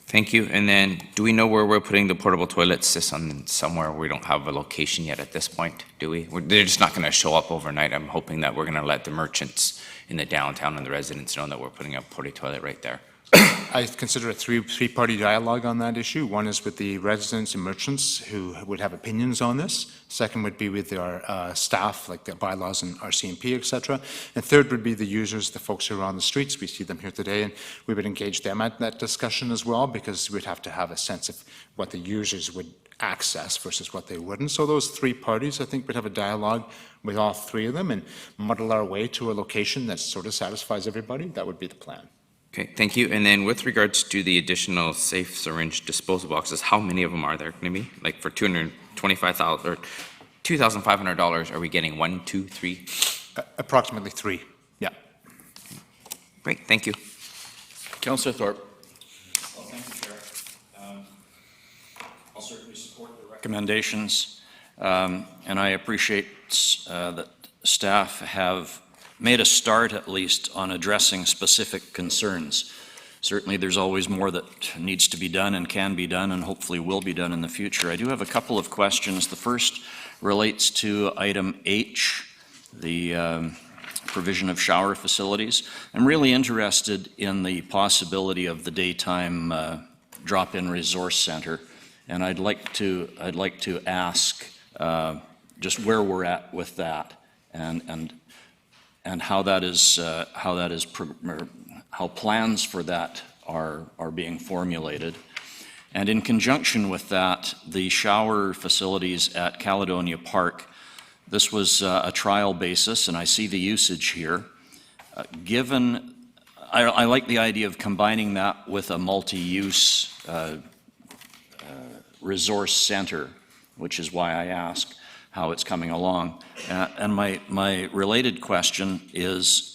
Thank you. And then do we know where we're putting the portable toilets? Is this somewhere we don't have a location yet at this point, do we? They're just not going to show up overnight. I'm hoping that we're going to let the merchants in the downtown and the residents know that we're putting a portable toilet right there. I consider a three-party dialogue on that issue. One is with the residents and merchants who would have opinions on this. Second would be with our staff, like the bylaws and RCMP, et cetera. And third would be the users, the folks who are on the streets. We see them here today, and we would engage them at that discussion as well, because we'd have to have a sense of what the users would access versus what they wouldn't. So those 3 parties, I think, would have a dialogue with all 3 of them and muddle our way to a location that sort of satisfies everybody. That would be the plan. Okay, thank you. And then with regards to the additional safe syringe disposal boxes, how many of them are there going to be? Like for $225,000 or $2,500, are we getting 1, 2, 3? Approximately 3, yeah. Great, thank you. Councillor Thorpe. Well, thank you, Chair. I'll certainly support the Recommendations, and I appreciate that staff have made a start at least on addressing specific concerns. Certainly, there's always more that needs to be done and can be done and hopefully will be done in the future. I do have a couple of questions. The first relates to item H, the provision of shower facilities. I'm really interested in the possibility of the daytime drop-in resource center, and I'd like to ask just where we're at with that, and how that is how plans for that are being formulated. And in conjunction with that, the shower facilities at Caledonia Park, this was a trial basis, and I see the usage here. Given, I like the idea of combining that with a multi-use resource center, which is why I ask how it's coming along. And my related question is,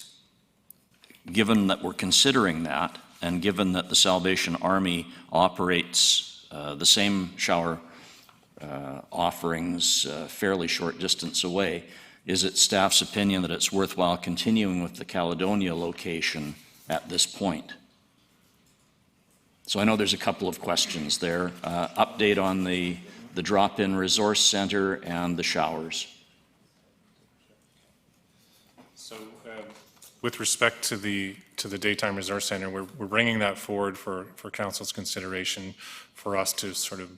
given that we're considering that, and given that the Salvation Army operates the same shower offerings fairly short distance away, is it staff's opinion that it's worthwhile continuing with the Caledonia location at this point? So I know there's a couple of questions there. Update on the drop-in resource center and the showers. So with respect to the daytime resource center, we're bringing that forward for council's consideration for us to sort of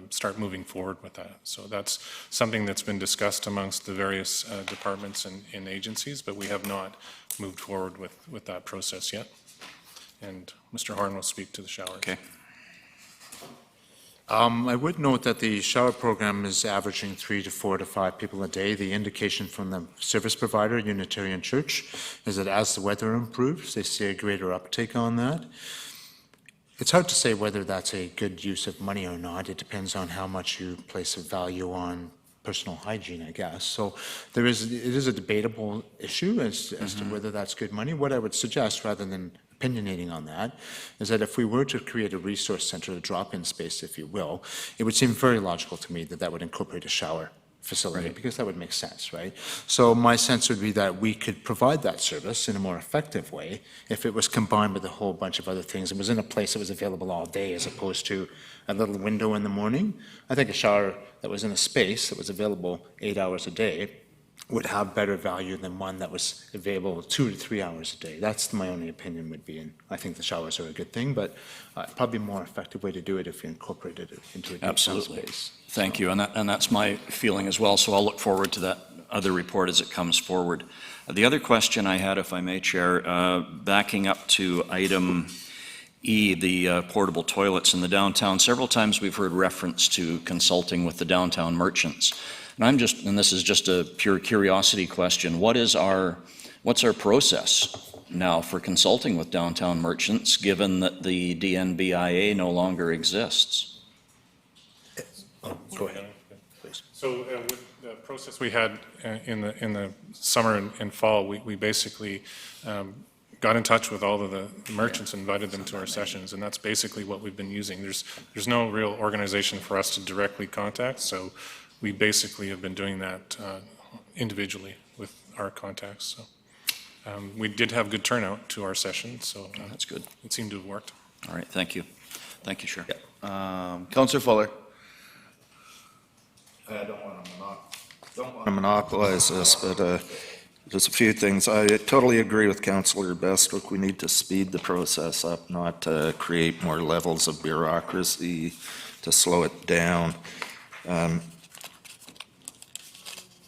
start moving forward with that. So that's something that's been discussed amongst the various departments and agencies, but we have not moved forward with that process yet. And Mr. Horn will speak to the showers. Okay. I would note that the shower program is averaging 3 to 4 to 5 people a day. The indication from the service provider, Unitarian Church, is that as the weather improves, they see a greater uptake on that. It's hard to say whether that's a good use of money or not. It depends on how much you place a value on personal hygiene, I guess. So it is a debatable issue as to whether that's good money. What I would suggest, rather than opinionating on that, is that if we were to create a resource center, a drop-in space, if you will, it would seem very logical to me that that would incorporate a shower facility, right, because that would make sense, right? So my sense would be that we could provide that service in a more effective way if it was combined with a whole bunch of other things. It was in a place that was available all day as opposed to a little window in the morning. I think a shower that was in a space that was available 8 hours a day would have better value than one that was available 2 to 3 hours a day. That's my only opinion would be, and I think the showers are a good thing, but probably a more effective way to do it if you incorporated it into a daytime space. Thank you, and that's my feeling as well, so I'll look forward to that other report as it comes forward. The other question I had, if I may, Chair, backing up to item E, the portable toilets in the downtown, several times we've heard reference to consulting with the downtown merchants. And this is just a pure curiosity question, what's our process now for consulting with downtown merchants, given that the DNBIA no longer exists? Go ahead. So with the process we had in the summer and fall, we basically got in touch with all of the merchants and invited them to our sessions, and that's basically what we've been using. There's no real organization for us to directly contact, so we basically have been doing that individually with our contacts. So we did have good turnout to our session, so that's good. It seemed to have worked. All right, thank you. Thank you, Chair. Yeah. Councillor Fuller. I don't want to monopolize this, but just a few things. I totally agree with Councillor Bestwick. We need to speed the process up, not create more levels of bureaucracy to slow it down.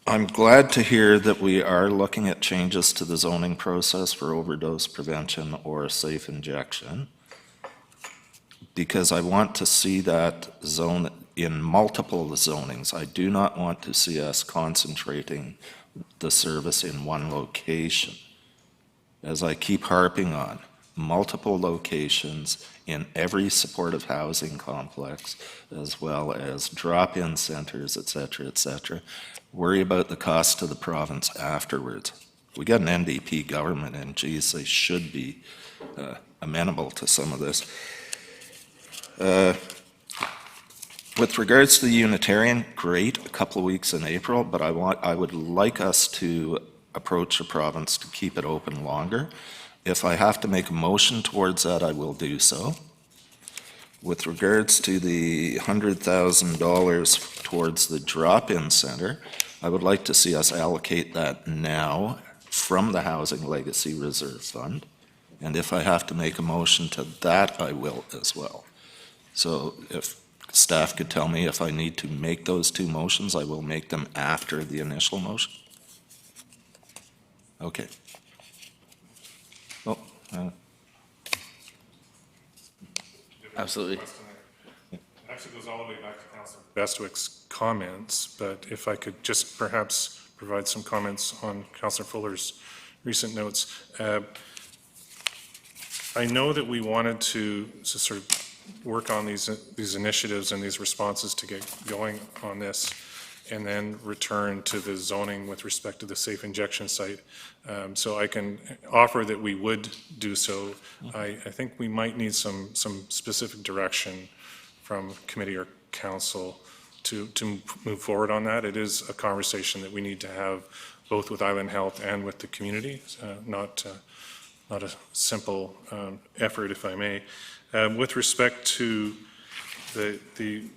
I'm glad to hear that we are looking at changes to the zoning process for overdose prevention or safe injection, because I want to see that zone in multiple zonings. I do not want to see us concentrating the service in one location. As I keep harping on, multiple locations in every supportive housing complex, as well as drop-in centers, et cetera, et cetera. Worry about the cost to the province afterwards. We got an NDP government, and geez, they should be amenable to some of this. With regards to the Unitarian, great, a couple of weeks in April, but I would like us to approach the province to keep it open longer. If I have to make a motion towards that, I will do so. With regards to the $100,000 towards the drop-in center, I would like to see us allocate that now from the Housing Legacy Reserve Fund. And if I have to make a motion to that, I will as well. So if staff could tell me if I need to make those two motions, I will make them after the initial motion. Okay. Oh, Absolutely. It actually goes all the way back to Councillor Bestwick's comments, but if I could just perhaps provide some comments on Councillor Fuller's recent notes. I know that we wanted to sort of work on these initiatives and these responses to get going on this, and then return to the zoning with respect to the safe injection site. So I can offer that we would do so. I think we might need some specific direction from committee or council to move forward on that. It is a conversation that we need to have both with Island Health and with the community, not a simple effort, if I may. With respect to the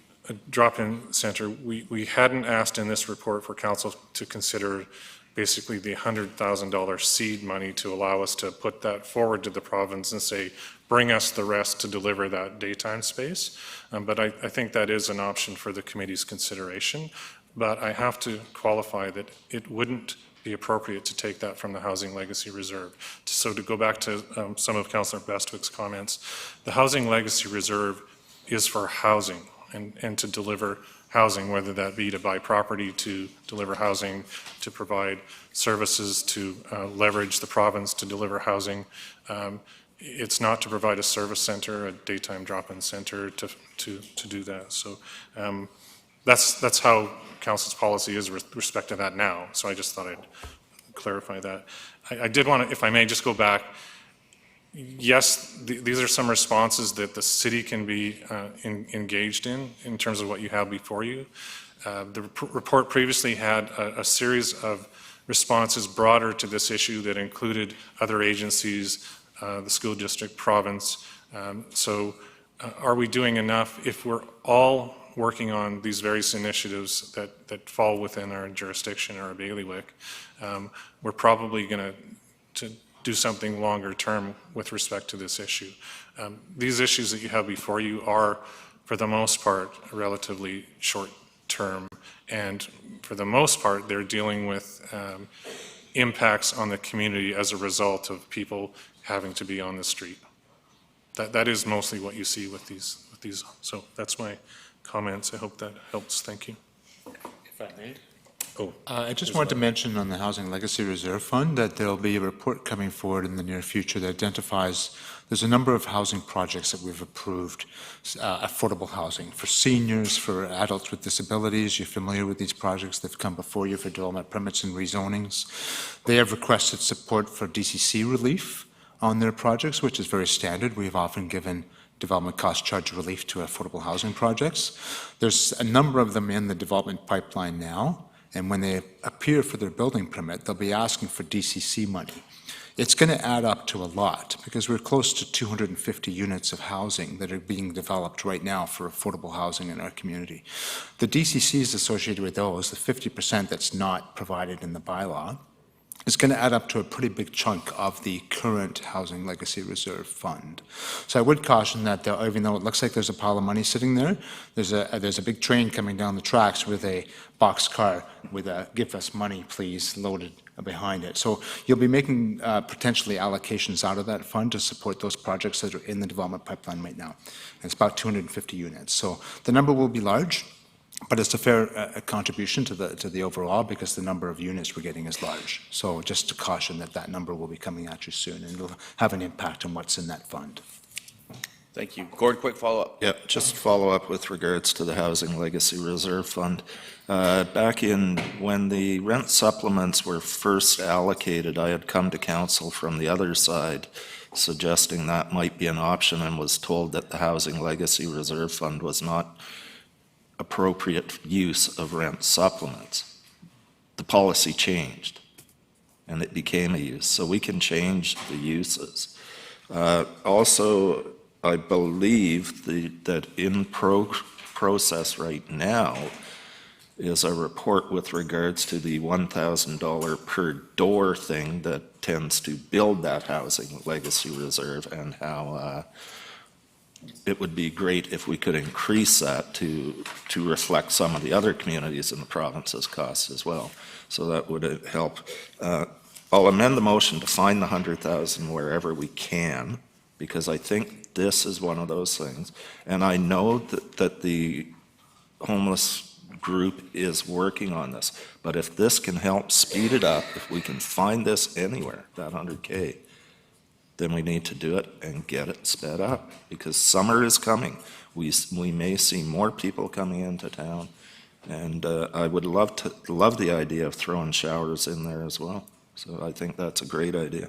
drop-in center, we hadn't asked in this report for council to consider basically the $100,000 seed money to allow us to put that forward to the province and say, bring us the rest to deliver that daytime space. But I think that is an option for the committee's consideration. But I have to qualify that it wouldn't be appropriate to take that from the Housing Legacy Reserve. So to go back to some of Councillor Bestwick's comments, the Housing Legacy Reserve is for housing and to deliver housing, whether that be to buy property, to deliver housing, to provide services, to leverage the province to deliver housing. It's not to provide a service center, a daytime drop-in center to do that. So that's how council's policy is with respect to that now. So I just thought I'd clarify that. I did want to, if I may, just go back. Yes, these are some responses that the city can be engaged in terms of what you have before you. The report previously had a series of responses broader to this issue that included other agencies, the school district, province. So are we doing enough? If we're all working on these various initiatives that fall within our jurisdiction or our bailiwick, we're probably going to do something longer term with respect to this issue. These issues that you have before you are, for the most part, relatively short term, and for the most part, they're dealing with impacts on the community as a result of people having to be on the street. That is mostly what you see with these. So that's my comments. I hope that helps. Thank you. If I may. Oh, I just wanted to mention on the Housing Legacy Reserve Fund that there'll be a report coming forward in the near future that identifies there's a number of housing projects that we've approved, affordable housing for seniors, for adults with disabilities. You're familiar with these projects that have come before you for development permits and rezonings. They have requested support for DCC relief on their projects, which is very standard. We've often given development cost charge relief to affordable housing projects. There's a number of them in the development pipeline now. And when they appear for their building permit, they'll be asking for DCC money. It's going to add up to a lot because we're close to 250 units of housing that are being developed right now for affordable housing in our community. The DCCs associated with those, the 50% that's not provided in the bylaw, is going to add up to a pretty big chunk of the current Housing Legacy Reserve Fund. So I would caution that even though it looks like there's a pile of money sitting there, there's a big train coming down the tracks with a box car with a "give us money, please" loaded behind it. So you'll be making potentially allocations out of that fund to support those projects that are in the development pipeline right now. And it's about 250 units. So the number will be large, but it's a fair contribution to the overall because the number of units we're getting is large. So just to caution that number will be coming at you soon and it'll have an impact on what's in that fund. Thank you. Gord, quick follow-up. Yeah, just follow up with regards to the Housing Legacy Reserve Fund. Back in when the rent supplements were first allocated, I had come to council from the other side suggesting that might be an option and was told that the Housing Legacy Reserve Fund was not appropriate use of rent supplements. The policy changed. and it became a use. So we can change the uses. Also, I believe that in process right now is a report with regards to the $1,000 per door thing that tends to build that housing legacy reserve, and how it would be great if we could increase that to reflect some of the other communities in the province's costs as well. So that would help. I'll amend the motion to find the $100,000 wherever we can, because I think this is one of those things. And I know that the homeless group is working on this, but if this can help speed it up, if we can find this anywhere, that 100K, then we need to do it and get it sped up, because summer is coming. We may see more people coming into town, and I would love the idea of throwing showers in there as well. So I think that's a great idea.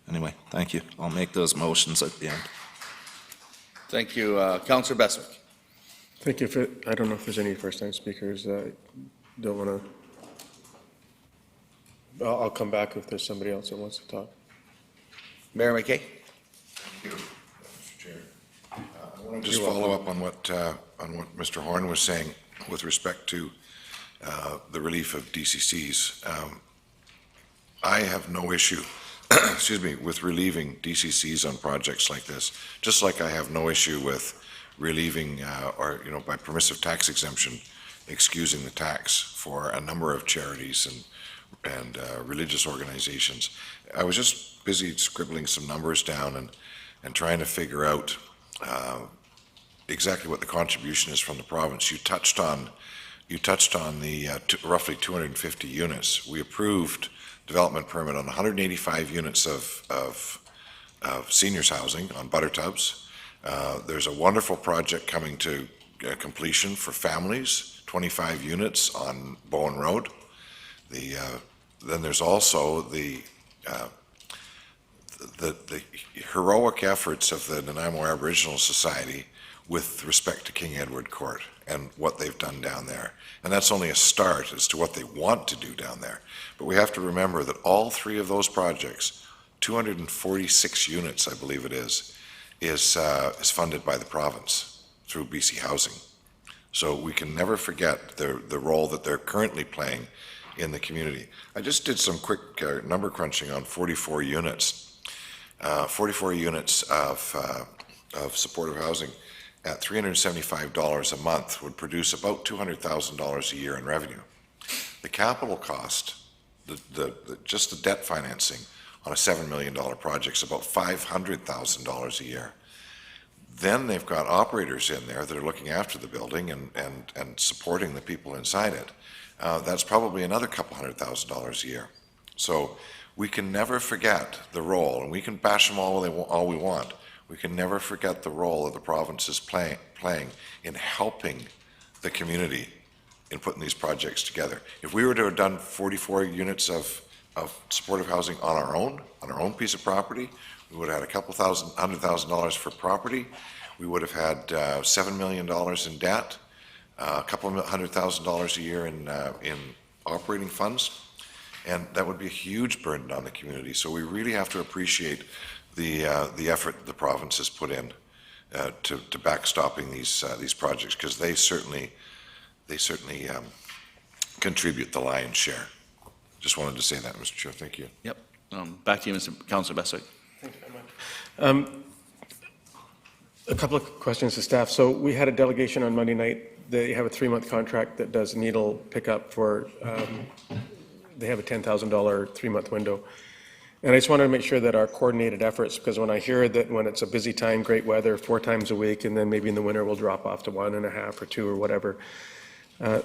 Anyway, thank you. I'll make those motions at the end. Thank you. Councillor Beswick. Thank you. I don't know if there's any first-time speakers. I don't want to. I'll come back if there's somebody else that wants to talk. Mayor McKay. Thank you, Mr. Chair. I want to just follow up on what Mr. Horn was saying with respect to the relief of DCCs. I have no issue, excuse me, with relieving DCCs on projects like this, just like I have no issue with relieving or, by permissive tax exemption, excusing the tax for a number of charities and religious organizations. I was just busy scribbling some numbers down and trying to figure out exactly what the contribution is from the province. You touched on the roughly 250 units. We approved development permit on 185 units of seniors housing on Butter Tubs. There's a wonderful project coming to completion for families, 25 units on Bowen Road. Then there's also the heroic efforts of the Nanaimo Aboriginal Society with respect to King Edward Court and what they've done down there. And that's only a start as to what they want to do down there. But we have to remember that all three of those projects, 246 units, I believe it is funded by the province through BC Housing. So we can never forget the role that they're currently playing in the community. I just did some quick number crunching on 44 units. 44 units of supportive housing at $375 a month would produce about $200,000 a year in revenue. The capital cost, just the debt financing on a $7 million project is about $500,000 a year. Then they've got operators in there that are looking after the building and supporting the people inside it. That's probably another couple $100,000 a year. So we can never forget the role, and we can bash them all we want. We can never forget the role that the province is playing in helping the community in putting these projects together. If we were to have done 44 units of supportive housing on our own piece of property, we would have had a couple $100,000 for property. We would have had $7 million in debt, a couple $100,000 a year in operating funds, and that would be a huge burden on the community. So we really have to appreciate the effort the province has put in to backstopping these projects, because they certainly contribute the lion's share. Just wanted to say that, Mr. Chair. Thank you. Yep. Back to you, Councillor Beswick. Thank you very much. A couple of questions to staff. So we had a delegation on Monday night. They have a 3-month contract that does needle pickup for, they have a $10,000 3-month window. And I just wanted to make sure that our coordinated efforts, because when I hear that when it's a busy time, great weather, 4 times a week, and then maybe in the winter we'll drop off to 1.5 or 2 or whatever.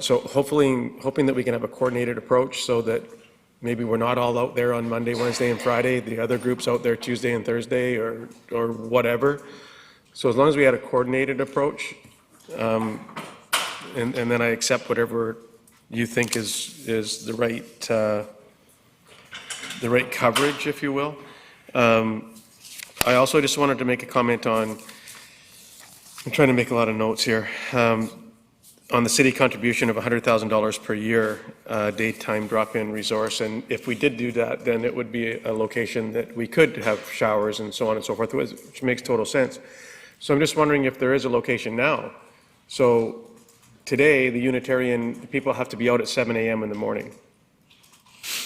So hoping that we can have a coordinated approach so that maybe we're not all out there on Monday, Wednesday, and Friday, the other group's out there Tuesday and Thursday or whatever. So as long as we had a coordinated approach, and then I accept whatever you think is the right coverage, if you will. I also just wanted to make a comment on, I'm trying to make a lot of notes here. on the city contribution of $100,000 per year, daytime drop-in resource, and if we did do that, then it would be a location that we could have showers and so on and so forth, which makes total sense. So I'm just wondering if there is a location now. So today, the Unitarian people have to be out at 7 a.m. in the morning.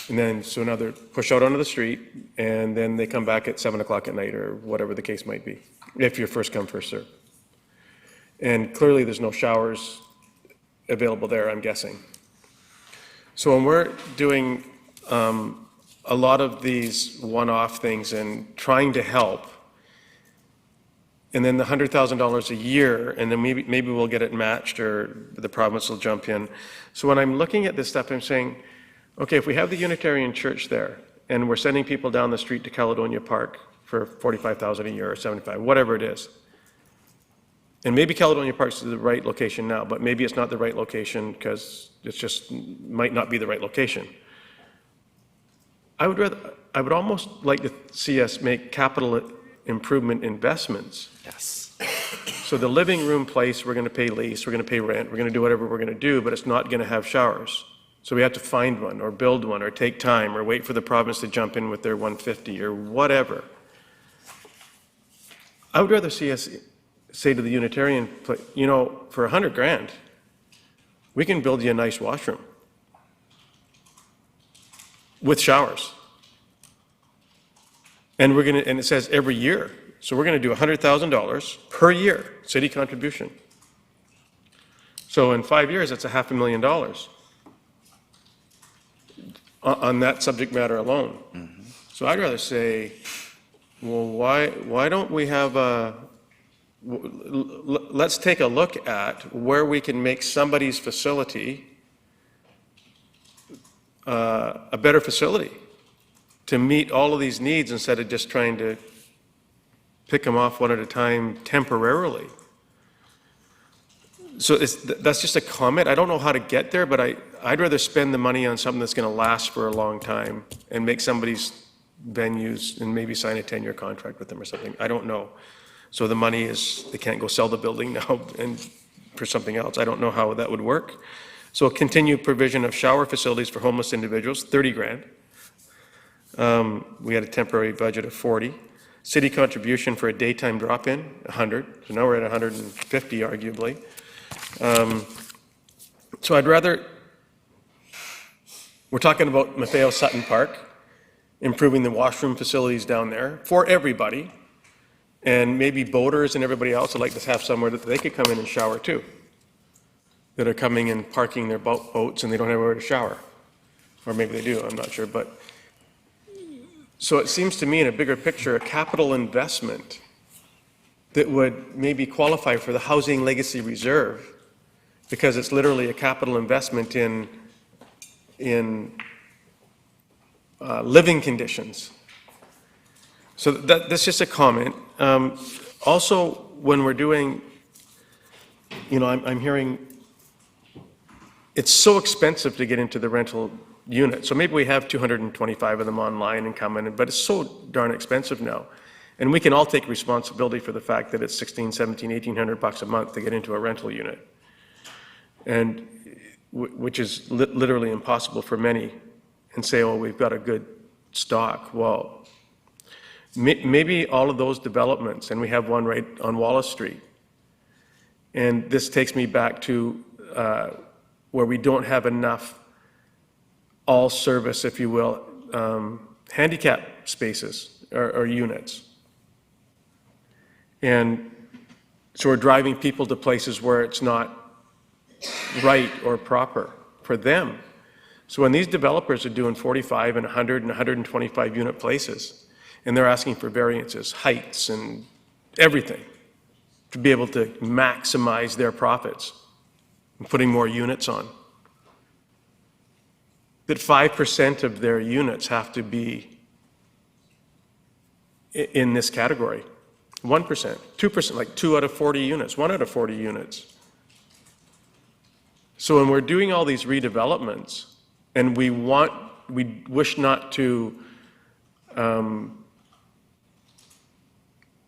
And then, so now they're pushed out onto the street, and then they come back at 7 o'clock at night, or whatever the case might be, if you're first come, first served. And clearly, there's no showers available there, I'm guessing. So when we're doing a lot of these one-off things and trying to help, and then the $100,000 a year, and then maybe we'll get it matched, or the province will jump in. So when I'm looking at this stuff, I'm saying, okay, if we have the Unitarian Church there, and we're sending people down the street to Caledonia Park for $45,000 a year, or $75,000, whatever it is, and maybe Caledonia Park's the right location now, but maybe it's not the right location because it's just might not be the right location. I would almost like to see us make capital improvement investments. Yes. So the living room place, we're going to pay lease, we're going to pay rent, we're going to do whatever we're going to do, but it's not going to have showers. So we have to find one, or build one, or take time, or wait for the province to jump in with their 150, or whatever. I would rather see us say to the Unitarian, you know, for $100,000, we can build you a nice washroom with showers. And and it says every year. So we're going to do $100,000 per year, city contribution. So in 5 years, that's $500,000 on that subject matter alone. Mm-hmm. So I'd rather say, well, why don't we have let's take a look at where we can make somebody's facility a better facility to meet all of these needs instead of just trying to pick them off one at a time temporarily. So that's just a comment. I don't know how to get there, but I'd rather spend the money on something that's going to last for a long time and make somebody's venues and maybe sign a 10-year contract with them or something. I don't know. So the money is, they can't go sell the building now and for something else. I don't know how that would work. So continued provision of shower facilities for homeless individuals, $30,000. We had a temporary budget of 40. City contribution for a daytime drop-in, 100. So now we're at 150, arguably. So I'd rather, we're talking about Matteo Sutton Park, improving the washroom facilities down there for everybody. And maybe boaters and everybody else would like to have somewhere that they could come in and shower too, that are coming and parking their boats and they don't have anywhere to shower. Or maybe they do, I'm not sure. But so it seems to me, in a bigger picture, a capital investment that would maybe qualify for the Housing Legacy Reserve, because it's literally a capital investment in living conditions. So that's just a comment. Also, when we're doing, you know, I'm hearing it's so expensive to get into the rental unit. So maybe we have 225 of them online and coming, but it's so darn expensive now. And we can all take responsibility for the fact that it's $1,600, $1,700, $1,800 a month to get into a rental unit, and which is literally impossible for many, and say, oh, we've got a good stock. Well, maybe all of those developments, and we have one right on Wallace Street, and this takes me back to where we don't have enough all service, if you will, handicap spaces or units. And so we're driving people to places where it's not right or proper for them. So when these developers are doing 45 and 100 and 125 unit places, and they're asking for variances, heights and everything, to be able to maximize their profits and putting more units on, that 5% of their units have to be in this category. 1%, 2%, like 2 out of 40 units, 1 out of 40 units. So when we're doing all these redevelopments, and we wish not to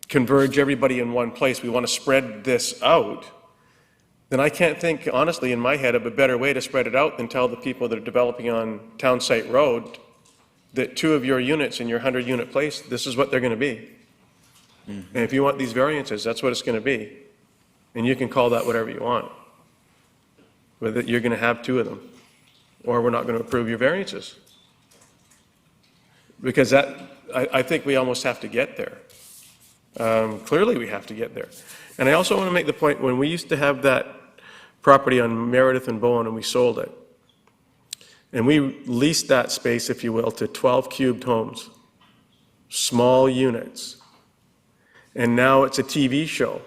converge everybody in one place, we want to spread this out, then I can't think, honestly, in my head, of a better way to spread it out than tell the people that are developing on Town Site Road that 2 of your units in your 100-unit place, this is what they're going to be. And if you want these variances, that's what it's going to be. And you can call that whatever you want. But that you're going to have 2 of them, or we're not going to approve your variances. Because that, I think we almost have to get there. Clearly, we have to get there. And I also want to make the point, when we used to have that property on Meredith and Bowen and we sold it, and we leased that space, if you will, to 12 cubed homes, small units. And now it's a TV show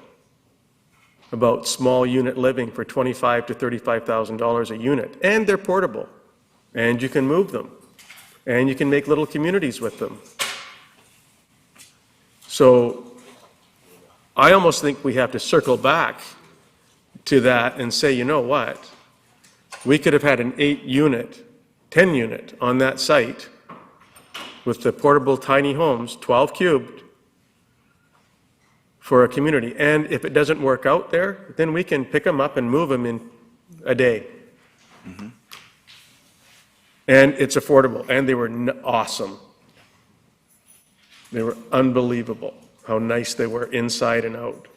about small unit living for $25,000 to $35,000 a unit. And they're portable. And you can move them. And you can make little communities with them. So I almost think we have to circle back to that and say, you know what? We could have had an 8-unit, 10-unit on that site with the portable tiny homes, 12 cubed, for a community. And if it doesn't work out there, then we can pick them up and move them in a day. And it's affordable. And they were awesome. They were unbelievable how nice they were inside and out.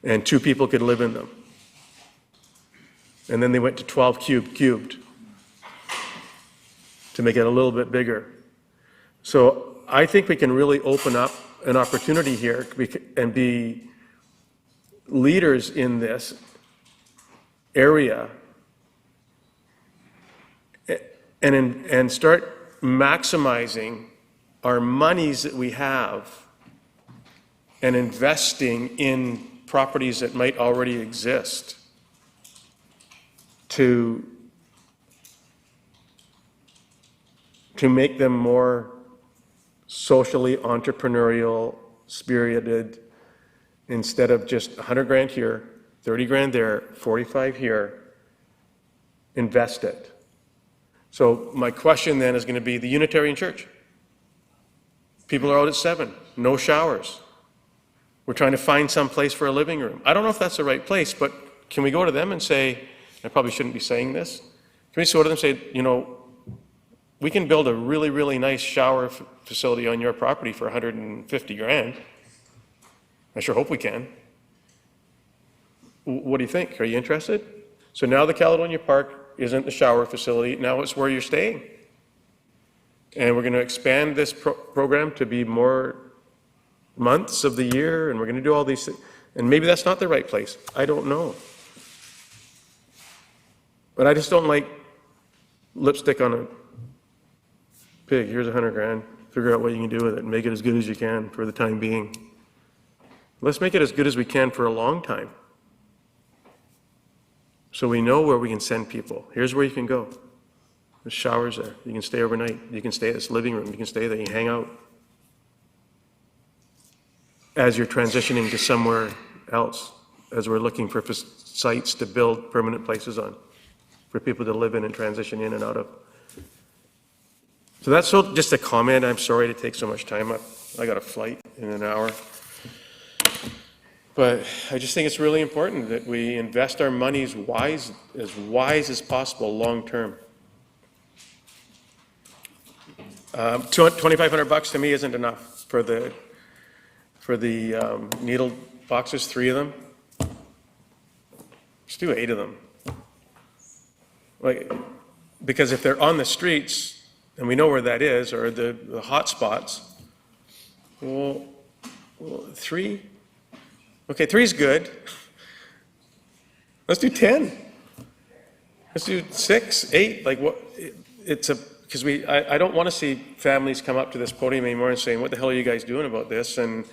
And 2 people could live in them. And then they went to 12 cubed to make it a little bit bigger. So I think we can really open up an opportunity here and be leaders in this area and start maximizing our monies that we have and investing in properties that might already exist to make them more socially entrepreneurial, spirited, instead of just 100 grand here, 30 grand there, 45 here, invest it. So my question then is going to be the Unitarian Church. People are out at 7, no showers. We're trying to find some place for a living room. I don't know if that's the right place, but can we go to them and say, I probably shouldn't be saying this, can we go to them and say, you know, we can build a really, really nice shower facility on your property for 150 grand. I sure hope we can. What do you think? Are you interested? So now the Caledonia Park isn't the shower facility, now it's where you're staying. And we're going to expand this program to be more months of the year, and we're going to do all these things. And maybe that's not the right place. I don't know. But I just don't like lipstick on a pig. Here's 100 grand. Figure out what you can do with it and make it as good as you can for the time being. Let's make it as good as we can for a long time. So we know where we can send people. Here's where you can go. There's showers there. You can stay overnight. You can stay at this living room. You can stay there. You can hang out as you're transitioning to somewhere else, as we're looking for sites to build permanent places on, for people to live in and transition in and out of. So that's just a comment. I'm sorry to take so much time up. I got a flight in an hour. But I just think it's really important that we invest our monies as wise as possible long term. $2,500 to me isn't enough for the needle boxes, 3 of them. Just do 8 of them. Because if they're on the streets, and we know where that is, or the hot spots, well, 3? Okay, 3 is good. Let's do 10. Let's do 6, 8. Like what? Because I don't want to see families come up to this podium anymore and saying, "What the hell are you guys doing about this?" And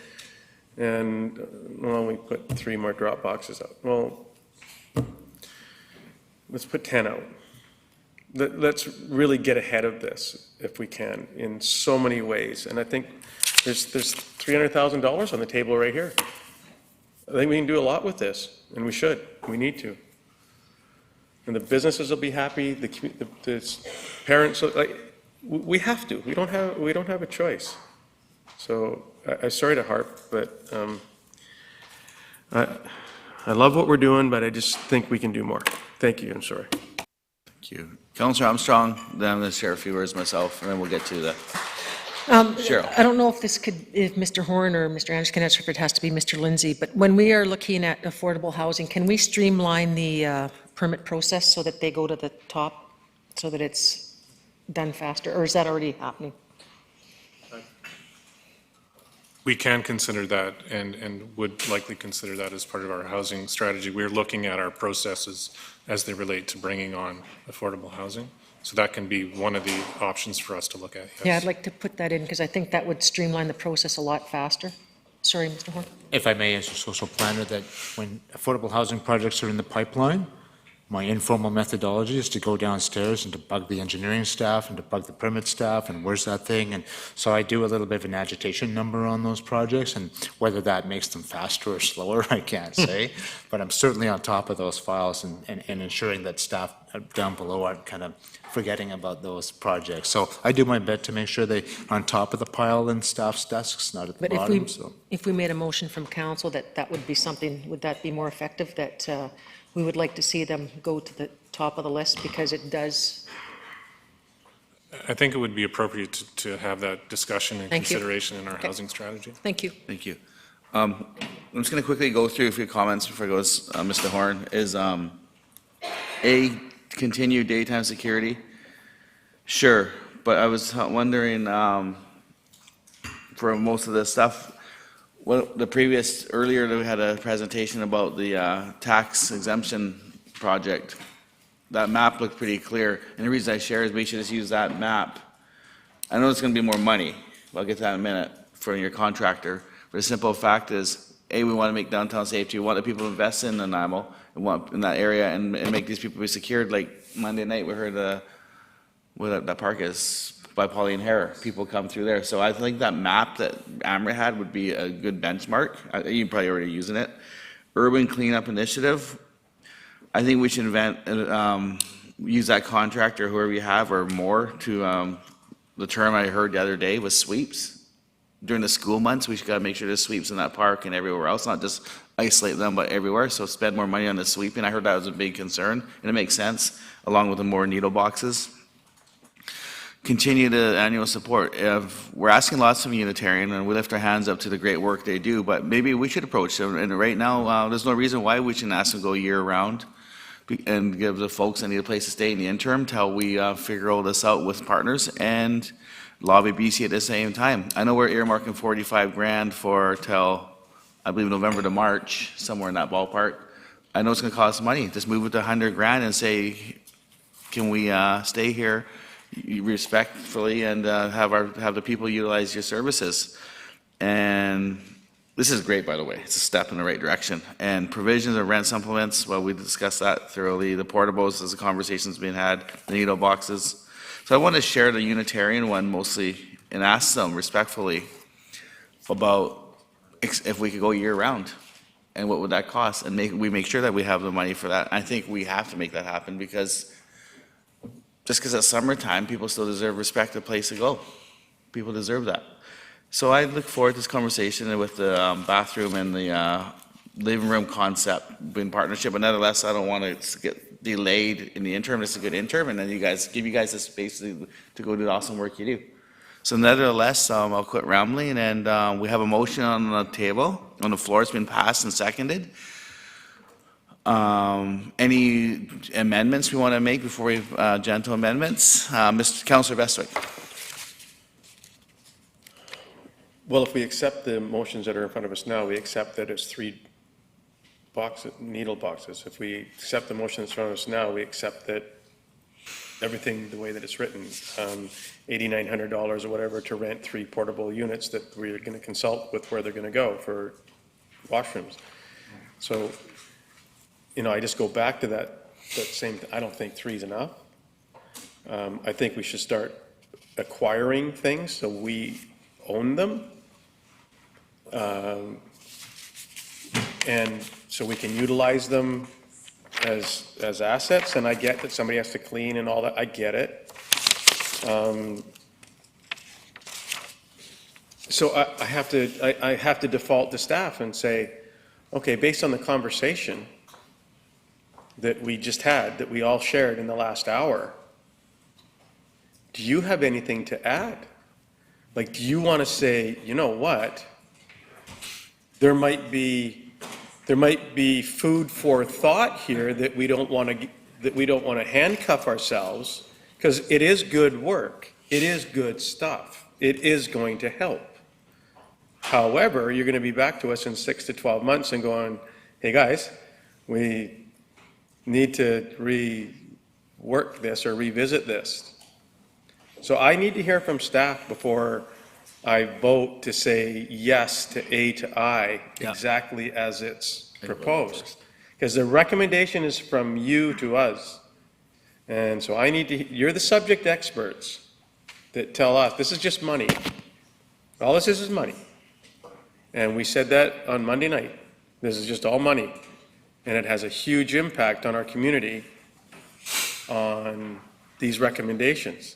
well, we put 3 more drop boxes out. Well, let's put 10 out. Let's really get ahead of this if we can in so many ways. And I think there's $300,000 on the table right here. I think we can do a lot with this, and we should. We need to. And the businesses will be happy. The parents, we have to. We don't have a choice. So I'm sorry to harp, but I love what we're doing, but I just think we can do more. Thank you, I'm sorry. Thank you. Councillor Armstrong, then I'm going to share a few words myself, and then we'll get to the, Cheryl. I don't know if this could, if Mr. Horn or Mr. Anderson can answer, if it has to be Mr. Lindsay, but when we are looking at affordable housing, can we streamline the permit process so that they go to the top, so that it's done faster, or is that already happening? We can consider that and would likely consider that as part of our housing strategy. We're looking at our processes as they relate to bringing on affordable housing. So that can be one of the options for us to look at, yes. Yeah, I'd like to put that in, because I think that would streamline the process a lot faster. Sorry, Mr. Horn. If I may, as a social planner, that when affordable housing projects are in the pipeline, my informal methodology is to go downstairs and to bug the engineering staff and to bug the permit staff and where's that thing? And so I do a little bit of an agitation number on those projects, and whether that makes them faster or slower, I can't say. But I'm certainly on top of those files and ensuring that staff down below aren't kind of forgetting about those projects. So I do my bit to make sure they're on top of the pile in staff's desks, not at the But bottom. if we made a motion from council that would be something, would that be more effective, that we would like to see them go to the top of the list, because it does? I think it would be appropriate to have that discussion and Thank you. consideration in our Okay. housing strategy. Thank you. Thank you. I'm just going to quickly go through a few comments before it goes, Mr. Horn, is A, continued daytime security. Sure, but I was wondering, for most of this stuff, earlier we had a presentation about the tax exemption project. That map looked pretty clear, and the reason I share is we should just use that map. I know it's going to be more money, I'll get to that in a minute, for your contractor, but the simple fact is, A, we want to make downtown safe, we want the people to invest in Nanaimo, and want in that area, and make these people be secured. Like Monday night, we heard where that park is, by Pauline Hare, people come through there. So I think that map that Amber had would be a good benchmark. You're probably already using it. Urban Cleanup Initiative, I think we should use that contractor, whoever you have, or more, to, the term I heard the other day was sweeps. During the school months, we should gotta make sure there's sweeps in that park and everywhere else, not just isolate them, but everywhere. So spend more money on the sweeping. I heard that was a big concern, and it makes sense, along with the more needle boxes. Continue the annual support. We're asking lots of Unitarian, and we lift our hands up to the great work they do, but maybe we should approach them. And right now, there's no reason why we shouldn't ask them to go year-round and give the folks that need a place to stay in the interim till we figure all this out with partners and lobby BC at the same time. I know we're earmarking 45 grand for till, I believe, November to March, somewhere in that ballpark. I know it's going to cost money. Just move it to 100 grand and say, can we stay here respectfully and have the people utilize your services? And this is great, by the way. It's a step in the right direction. And provisions of rent supplements, well, we discussed that thoroughly. The portables, as the conversation's being had, the needle boxes. So I want to share the Unitarian one mostly and ask them respectfully about if we could go year-round and what would that cost, and we make sure that we have the money for that. I think we have to make that happen, because just because it's summertime, people still deserve respect, a place to go. People deserve that. So I look forward to this conversation with the bathroom and the living room concept in partnership, but nevertheless, I don't want it to get delayed in the interim. It's a good interim, and then give you guys the space to go do the awesome work you do. So nevertheless, I'll quit rambling, and we have a motion on the table, on the floor. It's been passed and seconded. Any amendments we want to make before we gentle amendments? Councillor Bestwick. Well, if we accept the motions that are in front of us now, we accept that it's 3 needle boxes. If we accept the motion that's in front of us now, we accept that everything the way that it's written, $8,900 or whatever to rent 3 portable units that we're going to consult with where they're going to go for washrooms. So, I just go back to that same, I don't think 3 is enough. I think we should start acquiring things so we own them. And so we can utilize them as assets, and I get that somebody has to clean and all that, I get it. So I have to default to staff and say, okay, based on the conversation that we just had, that we all shared in the last hour, do you have anything to add? Like, do you want to say, you know what? There might be food for thought here that we don't want to handcuff ourselves, because it is good work. It is good stuff. It is going to help. However, you're going to be back to us in 6 to 12 months and going, hey guys, we need to rework this or revisit this. So I need to hear from staff before I vote to say yes to A to I, exactly as it's proposed. Because the recommendation is from you to us. And so I need to, you're the subject experts that tell us, this is just money. All this is money. And we said that on Monday night. This is just all money. And it has a huge impact on our community on these recommendations.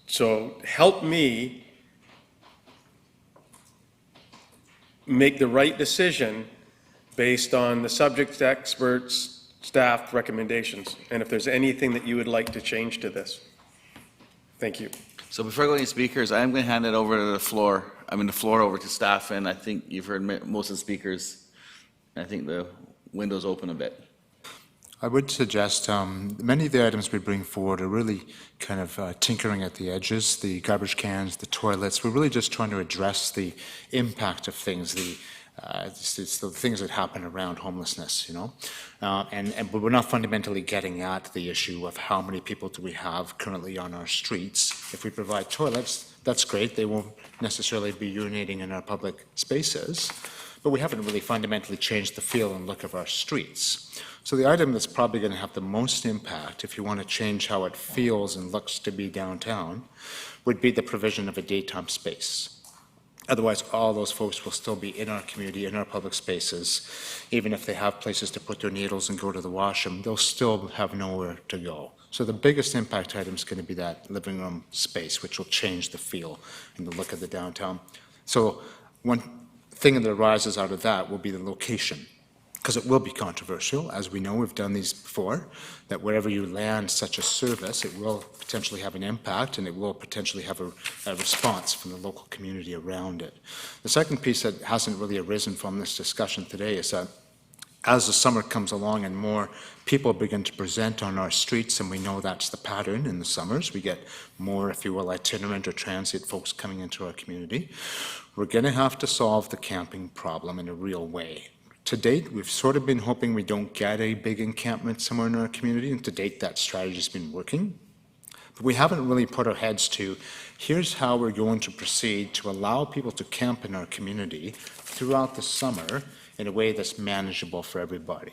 So help me make the right decision based on the subject experts' staff recommendations. And if there's anything that you would like to change to this. Thank you. So before I go to any speakers, I'm going to hand it over to the floor. The floor over to staff, and I think you've heard most of the speakers. I think the window's open a bit. I would suggest many of the items we bring forward are really kind of tinkering at the edges, the garbage cans, the toilets. We're really just trying to address the impact of things, it's the things that happen around homelessness, you know. But we're not fundamentally getting at the issue of how many people do we have currently on our streets. If we provide toilets, that's great. They won't necessarily be urinating in our public spaces, but we haven't really fundamentally changed the feel and look of our streets. So the item that's probably going to have the most impact, if you want to change how it feels and looks to be downtown, would be the provision of a daytime space. Otherwise, all those folks will still be in our community, in our public spaces. Even if they have places to put their needles and go to the washroom, they'll still have nowhere to go. So the biggest impact item is going to be that living room space, which will change the feel and the look of the downtown. So one thing that arises out of that will be the location, because it will be controversial. As we know, we've done these before, that wherever you land such a service, it will potentially have an impact and it will potentially have a response from the local community around it. The second piece that hasn't really arisen from this discussion today is that as the summer comes along and more people begin to present on our streets, and we know that's the pattern in the summers, we get more, if you will, itinerant or transit folks coming into our community, we're going to have to solve the camping problem in a real way. To date, we've sort of been hoping we don't get a big encampment somewhere in our community, and to date that strategy's been working. But we haven't really put our heads to, here's how we're going to proceed to allow people to camp in our community throughout the summer in a way that's manageable for everybody.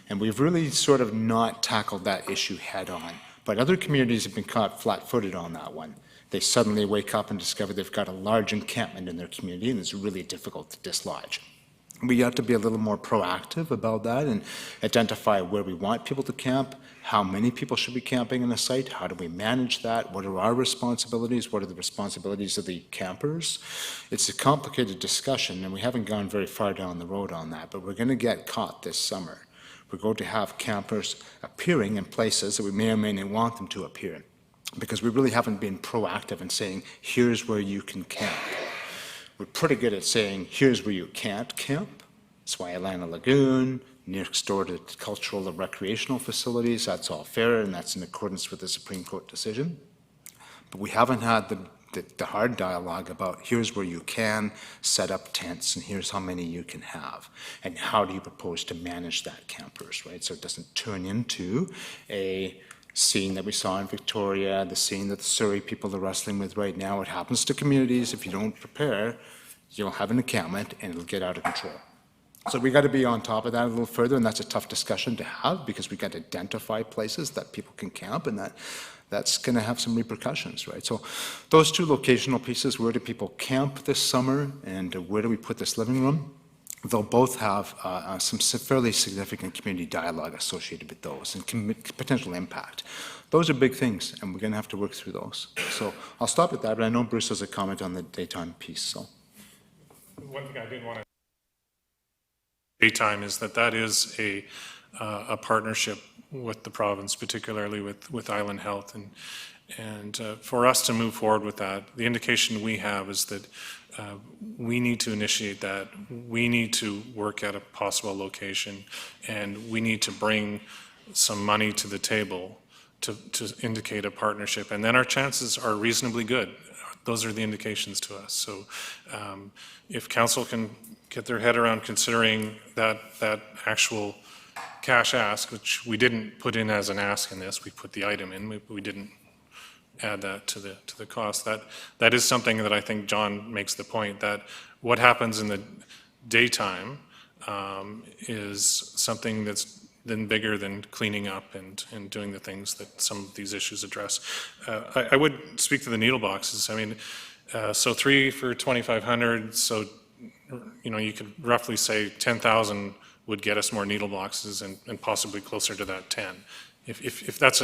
And we've really sort of not tackled that issue head on. But other communities have been caught flat-footed on that one. They suddenly wake up and discover they've got a large encampment in their community, and it's really difficult to dislodge. We have to be a little more proactive about that and identify where we want people to camp, how many people should be camping in a site, how do we manage that, what are our responsibilities, what are the responsibilities of the campers. It's a complicated discussion, and we haven't gone very far down the road on that, but we're going to get caught this summer. We're going to have campers appearing in places that we may or may not want them to appear in, because we really haven't been proactive in saying, here's where you can camp. We're pretty good at saying, here's where you can't camp. That's why Alana Lagoon, next door to cultural and recreational facilities, that's all fair, and that's in accordance with the Supreme Court decision. But we haven't had the hard dialogue about here's where you can set up tents and here's how many you can have. And how do you propose to manage that, campers, right? So it doesn't turn into a scene that we saw in Victoria, the scene that the Surrey people are wrestling with right now. It happens to communities. If you don't prepare, you'll have an encampment and it'll get out of control. So we got to be on top of that a little further, and that's a tough discussion to have because we got to identify places that people can camp, and that's going to have some repercussions, right? So those two locational pieces, where do people camp this summer and where do we put this living room? They'll both have some fairly significant community dialogue associated with those and potential impact. Those are big things, and we're going to have to work through those. So I'll stop at that, but I know Bruce has a comment on the daytime piece. So one thing I did want to daytime is that is a partnership with the province, particularly with Island Health. And for us to move forward with that, the indication we have is that we need to initiate that. We need to work at a possible location, and we need to bring some money to the table to indicate a partnership. And then our chances are reasonably good. Those are the indications to us. So if council can get their head around considering that actual cash ask, which we didn't put in as an ask in this, we put the item in, we didn't add that to the cost. That is something that I think John makes the point that what happens in the daytime is something that's then bigger than cleaning up and doing the things that some of these issues address. I would speak to the needle boxes. I mean, so 3 for 2,500, so you could roughly say 10,000 would get us more needle boxes and possibly closer to that 10. If that's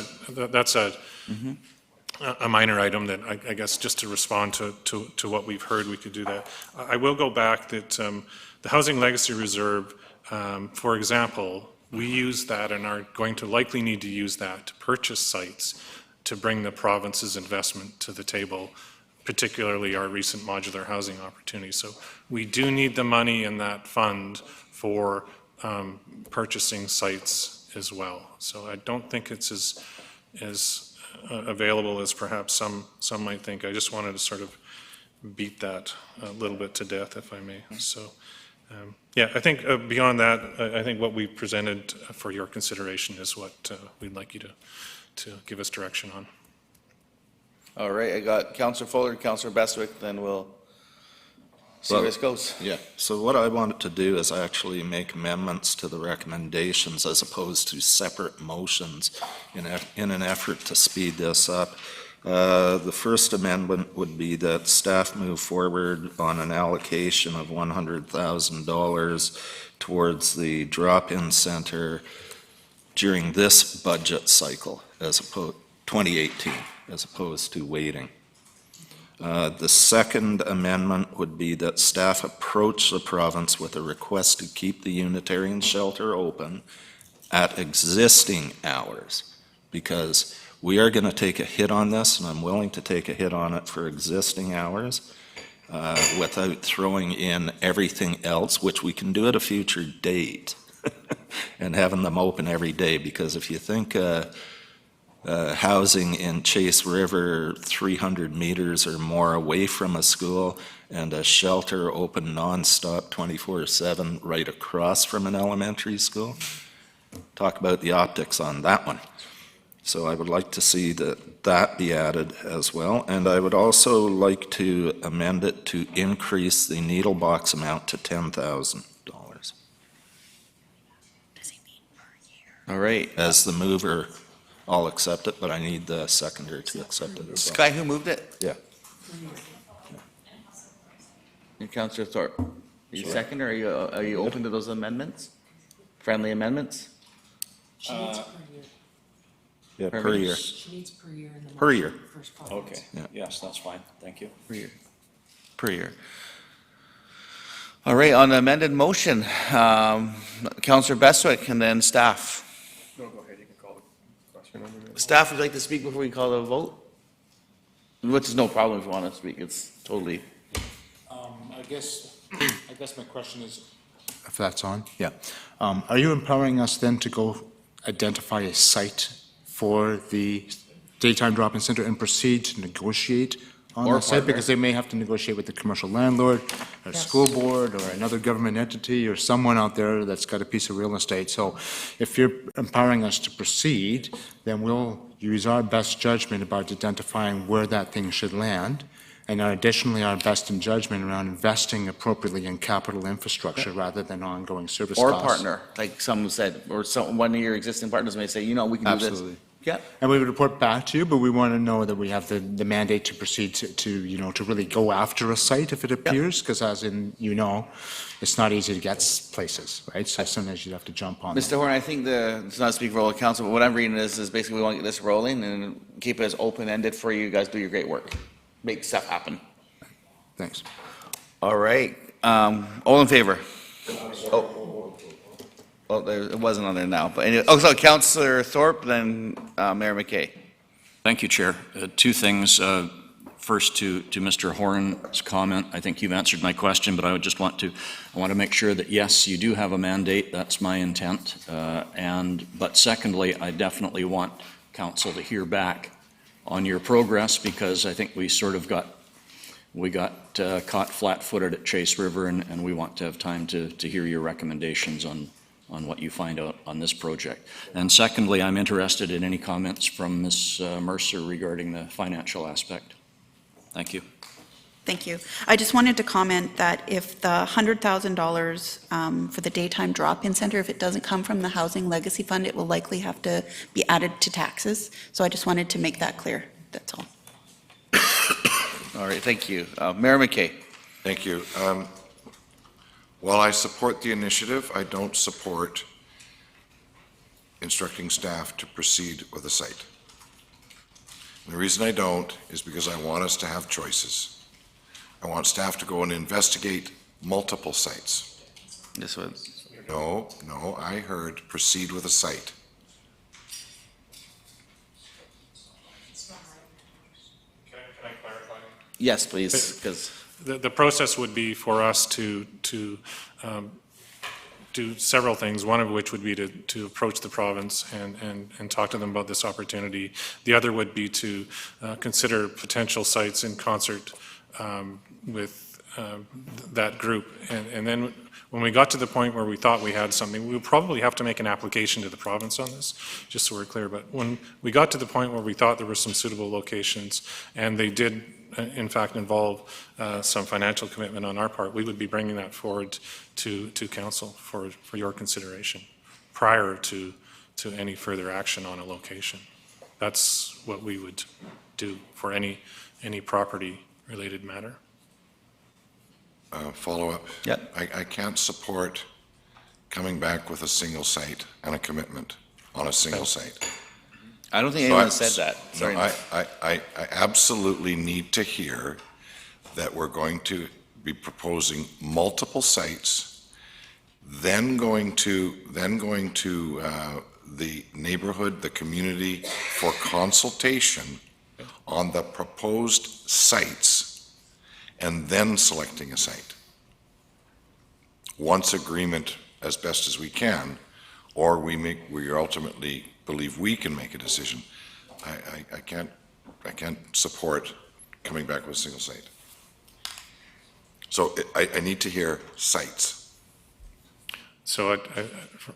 a minor item that I guess just to respond to what we've heard, we could do that. I will go back that the Housing Legacy Reserve, for example, we use that and are going to likely need to use that to purchase sites to bring the province's investment to the table, particularly our recent modular housing opportunity. So we do need the money in that fund for purchasing sites as well. So I don't think it's as available as perhaps some might think. I just wanted to sort of beat that a little bit to death, if I may. So yeah, I think beyond that, I think what we presented for your consideration is what we'd like you to give us direction on. All right, I got Councillor Fuller, Councillor Bestwick, then we'll see where this goes. Yeah, so what I wanted to do is actually make amendments to the recommendations as opposed to separate motions in an effort to speed this up. The first amendment would be that staff move forward on an allocation of $100,000 towards the drop-in center during this budget cycle, as opposed 2018, as opposed to waiting. The second amendment would be that staff approach the province with a request to keep the Unitarian shelter open at existing hours, because we are going to take a hit on this, and I'm willing to take a hit on it for existing hours without throwing in everything else, which we can do at a future date, and having them open every day. Because if you think housing in Chase River 300 meters or more away from a school and a shelter open nonstop 24/7 right across from an elementary school, talk about the optics on that one. So I would like to see that be added as well. And I would also like to amend it to increase the needle box amount to $10,000. All right. As the mover, I'll accept it, but I need the seconder to accept it as well. Sky, who moved it? Yeah. And Councillor Thorpe, are you second, or are you open to those amendments? Friendly amendments? Yeah, per year. She needs per year in the. Per year. Okay, Yeah. yes, that's fine, thank you. Per year. All right, on the amended motion, Councillor Bestwick and then staff. No, go ahead, you can call the question. Staff would like to speak before we call the vote? Which is no problem if you want to speak, it's totally. I guess my question is, if that's on, yeah. Are you empowering us then to go identify a site for the daytime drop-in center and proceed to negotiate on Or that site? partner. Because they may have to negotiate with the commercial landlord, or a school board, or another government entity, or someone out there that's got a piece of real estate. So if you're empowering us to proceed, then we'll use our best judgment about identifying where that thing should land, and additionally our best in judgment around investing appropriately in capital infrastructure rather than ongoing service Or costs. partner, like someone said, or one of your existing partners may say, we can do this. Absolutely. Yeah. And we would report back to you, but we want to know that we have the mandate to proceed to really go after a site if it appears, because as in, it's not easy to get places, right? So sometimes you have to jump on them. Mr. Horn, I think it's not speaking for all the council, but what I'm reading is basically we want to get this rolling and keep it as open-ended for you guys. Do your great work. Make stuff happen. Thanks. All right. All in favor? Well, it wasn't on there now, but anyway, oh, so Councillor Thorpe, then Mayor McKay. Thank you, Chair. Two things. First, to Mr. Horn's comment, I think you've answered my question, but I would just want to make sure that, yes, you do have a mandate. That's my intent. But secondly, I definitely want council to hear back on your progress, because I think we sort of got caught flat-footed at Chase River, and we want to have time to hear your recommendations on what you find out on this project. And secondly, I'm interested in any comments from Ms. Mercer regarding the financial aspect. Thank you. Thank you. I just wanted to comment that if the $100,000 for the daytime drop-in center, if it doesn't come from the Housing Legacy Fund, it will likely have to be added to taxes. So I just wanted to make that clear. That's all. All right, thank you. Mayor McKay. Thank you. While I support the initiative, I don't support instructing staff to proceed with a site. And the reason I don't is because I want us to have choices. I want staff to go and investigate multiple sites. This one. No, I heard proceed with a site. Can I clarify? Yes, please, because The process would be for us to do several things, one of which would be to approach the province and talk to them about this opportunity. The other would be to consider potential sites in concert with that group. And then when we got to the point where we thought we had something, we would probably have to make an application to the province on this, just so we're clear. But when we got to the point where we thought there were some suitable locations, and they did in fact involve some financial commitment on our part, we would be bringing that forward to council for your consideration prior to any further action on a location. That's what we would do for any property related matter. Follow-up. Yep. I can't support coming back with a single site and a commitment on a single site. I don't think anyone said that. Sorry. No, I absolutely need to hear that we're going to be proposing multiple sites, then going to the neighborhood, the community for consultation on the proposed sites, and then selecting a site. Once agreement as best as we can, or we ultimately believe we can make a decision. I can't support coming back with a single site. So I need to hear sites. So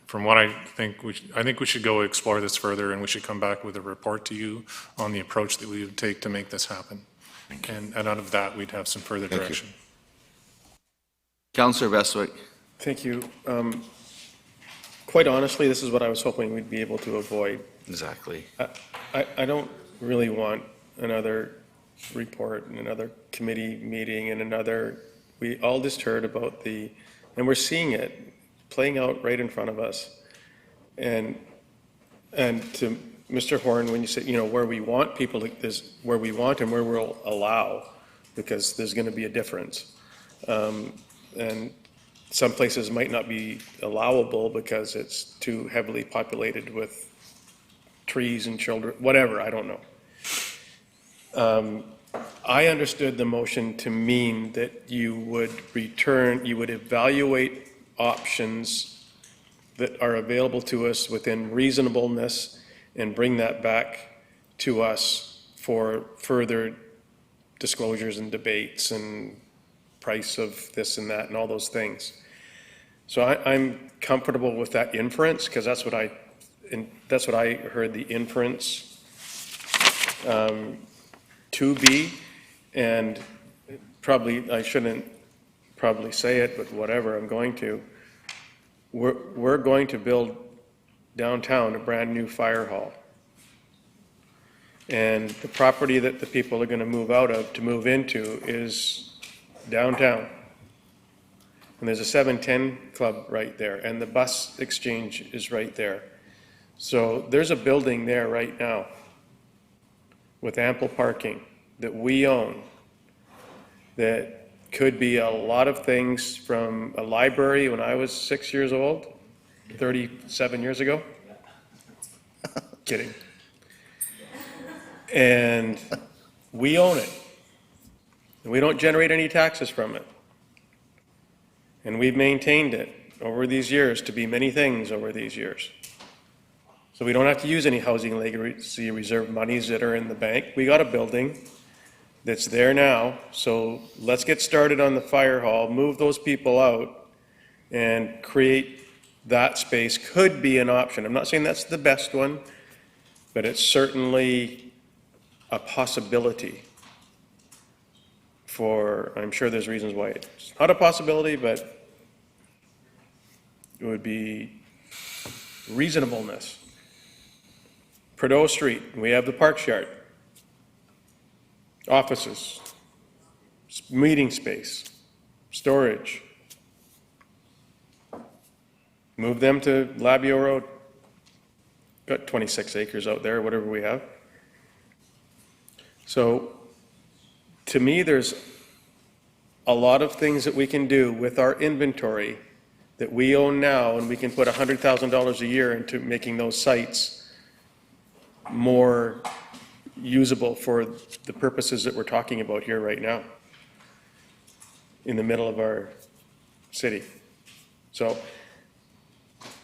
from what I think we should go explore this further, and we should come back with a report to you on the approach that we would take to make this happen. And out of that, we'd have some further direction. Councillor Bestwick. Thank you. Quite honestly, this is what I was hoping we'd be able to avoid. Exactly. I don't really want another report and another committee meeting and another, we all just heard about and we're seeing it playing out right in front of us. And to Mr. Horn, when you say, where we want people, is where we want and where we'll allow, because there's going to be a difference. And some places might not be allowable because it's too heavily populated with trees and children, whatever, I don't know. I understood the motion to mean that you would evaluate options that are available to us within reasonableness and bring that back to us for further disclosures and debates and price of this and that and all those things. So I'm comfortable with that inference, because that's what I heard the inference to be. And probably, I shouldn't probably say it, but whatever, I'm going to. We're going to build downtown a brand new fire hall. And the property that the people are going to move out of to move into is downtown. And there's a 710 club right there, and the bus exchange is right there. So there's a building there right now with ample parking that we own that could be a lot of things, from a library when I was 6 years old 37 years ago. Kidding. And we own it. And we don't generate any taxes from it. And we've maintained it over these years to be many things over these years. So we don't have to use any housing legacy reserve monies that are in the bank. We got a building that's there now, so let's get started on the fire hall, move those people out, and create that space. Could be an option. I'm not saying that's the best one, but it's certainly a possibility for, I'm sure there's reasons why it's not a possibility, but it would be reasonableness. Prideaux Street, we have the Parks Yard. Offices, meeting space, storage. Move them to Labio Road. Got 26 acres out there, whatever we have. So, to me, there's a lot of things that we can do with our inventory that we own now, and we can put $100,000 a year into making those sites more usable for the purposes that we're talking about here right now in the middle of our city. So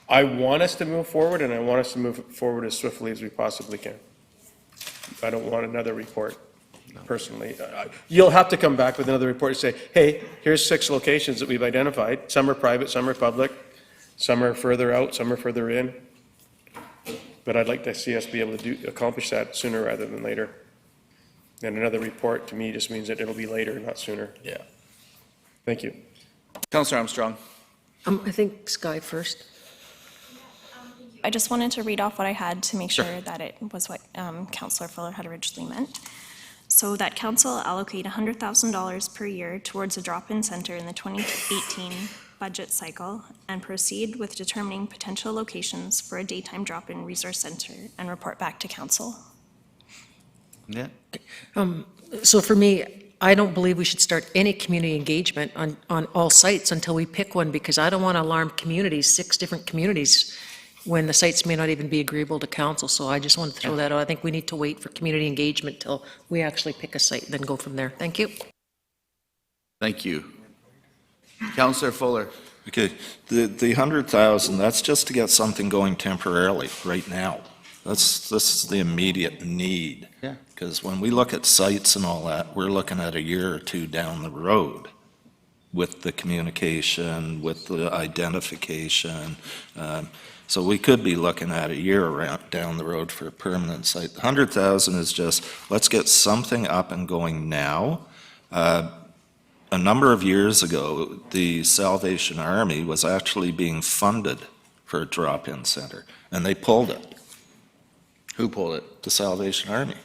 I want us to move forward, and I want us to move forward as swiftly as we possibly can. I don't want another report, personally. You'll have to come back with another report and say, hey, here's 6 locations that we've identified. Some are private, some are public, some are further out, some are further in. But I'd like to see us be able to accomplish that sooner rather than later. And another report, to me, just means that it'll be later, not sooner. Yeah. Thank you. Councillor Armstrong. I think Sky first. I just wanted to read off what I had to make sure that it was what Councillor Fuller had originally meant. So that council allocate $100,000 per year towards a drop-in center in the 2018 budget cycle and proceed with determining potential locations for a daytime drop-in resource center and report back to council. Yeah. So for me, I don't believe we should start any community engagement on all sites until we pick one, because I don't want to alarm communities, 6 different communities, when the sites may not even be agreeable to council. So I just want to throw that out. I think we need to wait for community engagement till we actually pick a site and then go from there. Thank you. Thank you. Councillor Fuller. Okay, the 100,000, that's just to get something going temporarily right now. This is the immediate need. Yeah. Because when we look at sites and all that, we're looking at a year or 2 down the road with the communication, with the identification. So we could be looking at a year down the road for a permanent site. 100,000 is just, let's get something up and going now. A number of years ago, the Salvation Army was actually being funded for a drop-in center, and they pulled it. Who pulled it? The Salvation Army.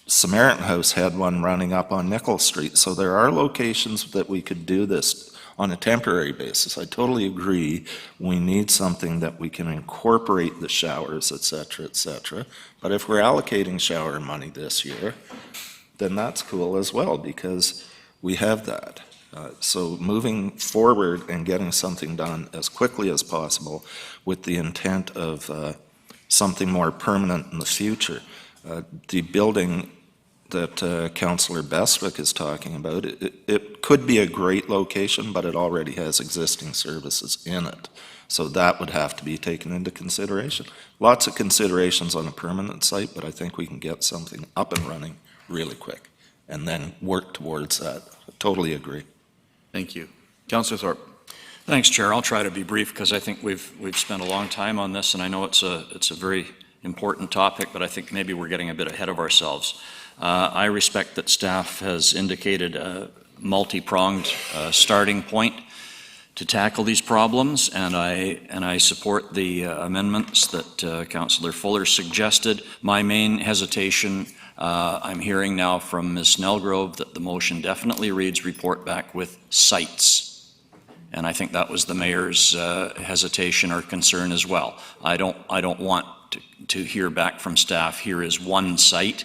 Samaritan House had one running up on Nickel Street, so there are locations that we could do this on a temporary basis. I totally agree. We need something that we can incorporate the showers, et cetera, but if we're allocating shower money this year, then that's cool as well, because we have that. So moving forward and getting something done as quickly as possible with the intent of something more permanent in the future. The building that Councillor Bestwick is talking about, it could be a great location, but it already has existing services in it. So that would have to be taken into consideration. Lots of considerations on a permanent site, but I think we can get something up and running really quick and then work towards that. I totally agree. Thank you. Councillor Thorpe. Thanks, Chair. I'll try to be brief because I think we've spent a long time on this, and I know it's a very important topic, but I think maybe we're getting a bit ahead of ourselves. I respect that staff has indicated a multi-pronged starting point to tackle these problems, and I support the amendments that Councillor Fuller suggested. My main hesitation, I'm hearing now from Ms. Snellgrove that the motion definitely reads report back with sites. And I think that was the mayor's hesitation or concern as well. I don't want to hear back from staff, here is one site,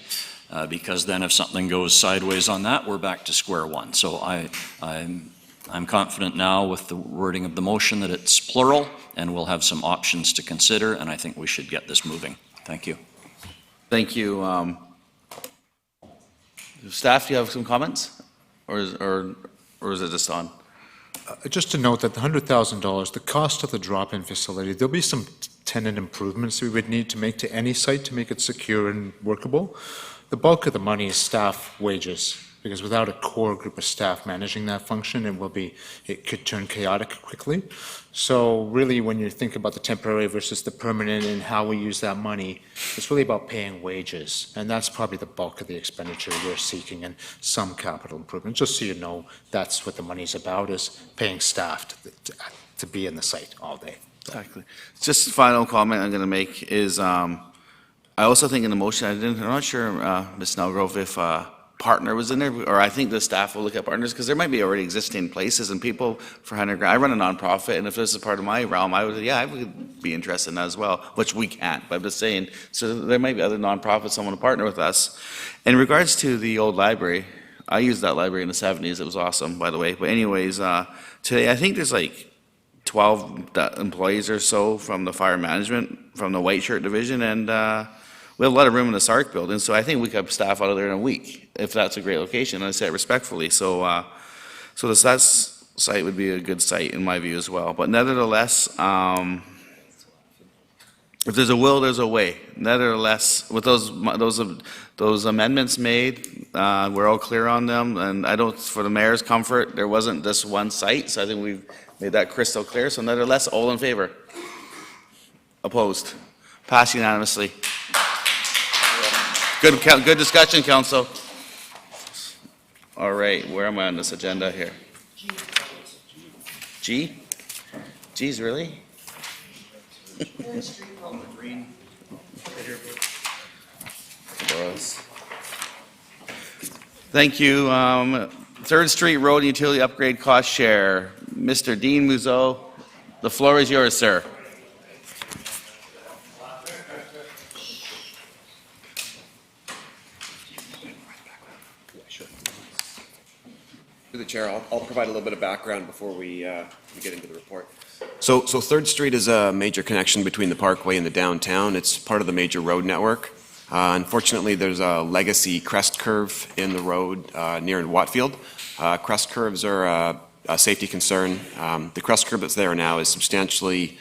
because then if something goes sideways on that, we're back to square one. So I'm I'm confident now with the wording of the motion that it's plural, and we'll have some options to consider, and I think we should get this moving. Thank you. Thank you. Staff, do you have some comments? Or is it just on? Just to note that the $100,000, the cost of the drop-in facility, there'll be some tenant improvements we would need to make to any site to make it secure and workable. The bulk of the money is staff wages, because without a core group of staff managing that function, it could turn chaotic quickly. So really, when you think about the temporary versus the permanent and how we use that money, it's really about paying wages. And that's probably the bulk of the expenditure we're seeking, and some capital improvement. Just so you know, that's what the money's about, is paying staff to be in the site all day. Exactly. Just final comment I'm going to make is, I also think in the motion, I'm not sure, Ms. Snellgrove, if partner was in there, or I think the staff will look at partners, because there might be already existing places and people for 100 grand. I run a nonprofit, and if this is part of my realm, I would be interested in that as well, which we can't, but I'm just saying, so there might be other nonprofits that want to partner with us. In regards to the old library, I used that library in the 70s. It was awesome, by the way. But anyways, today I think there's like 12 employees or so from the fire management, from the white shirt division, and we have a lot of room in the SARC building, so I think we could have staff out of there in a week, if that's a great location, and I say it respectfully. So that site would be a good site in my view as well. But nevertheless, if there's a will, there's a way. Nevertheless, with those amendments made, we're all clear on them, and I don't, for the mayor's comfort, there wasn't this one site, so I think we've made that crystal clear. So nevertheless, all in favor? Opposed? Passed unanimously. Good discussion, council. All right, where am I on this agenda here? G? G's really? Thank you. 3rd Street Road and Utility Upgrade Cost Share. Mr. Dean Muzo, the floor is yours, sir. Through the chair, I'll provide a little bit of background before we get into the report. So 3rd Street is a major connection between the Parkway and the downtown. It's part of the major road network. Unfortunately, there's a legacy crest curve in the road near Watfield. Crest curves are a safety concern. The crest curve that's there now is substantially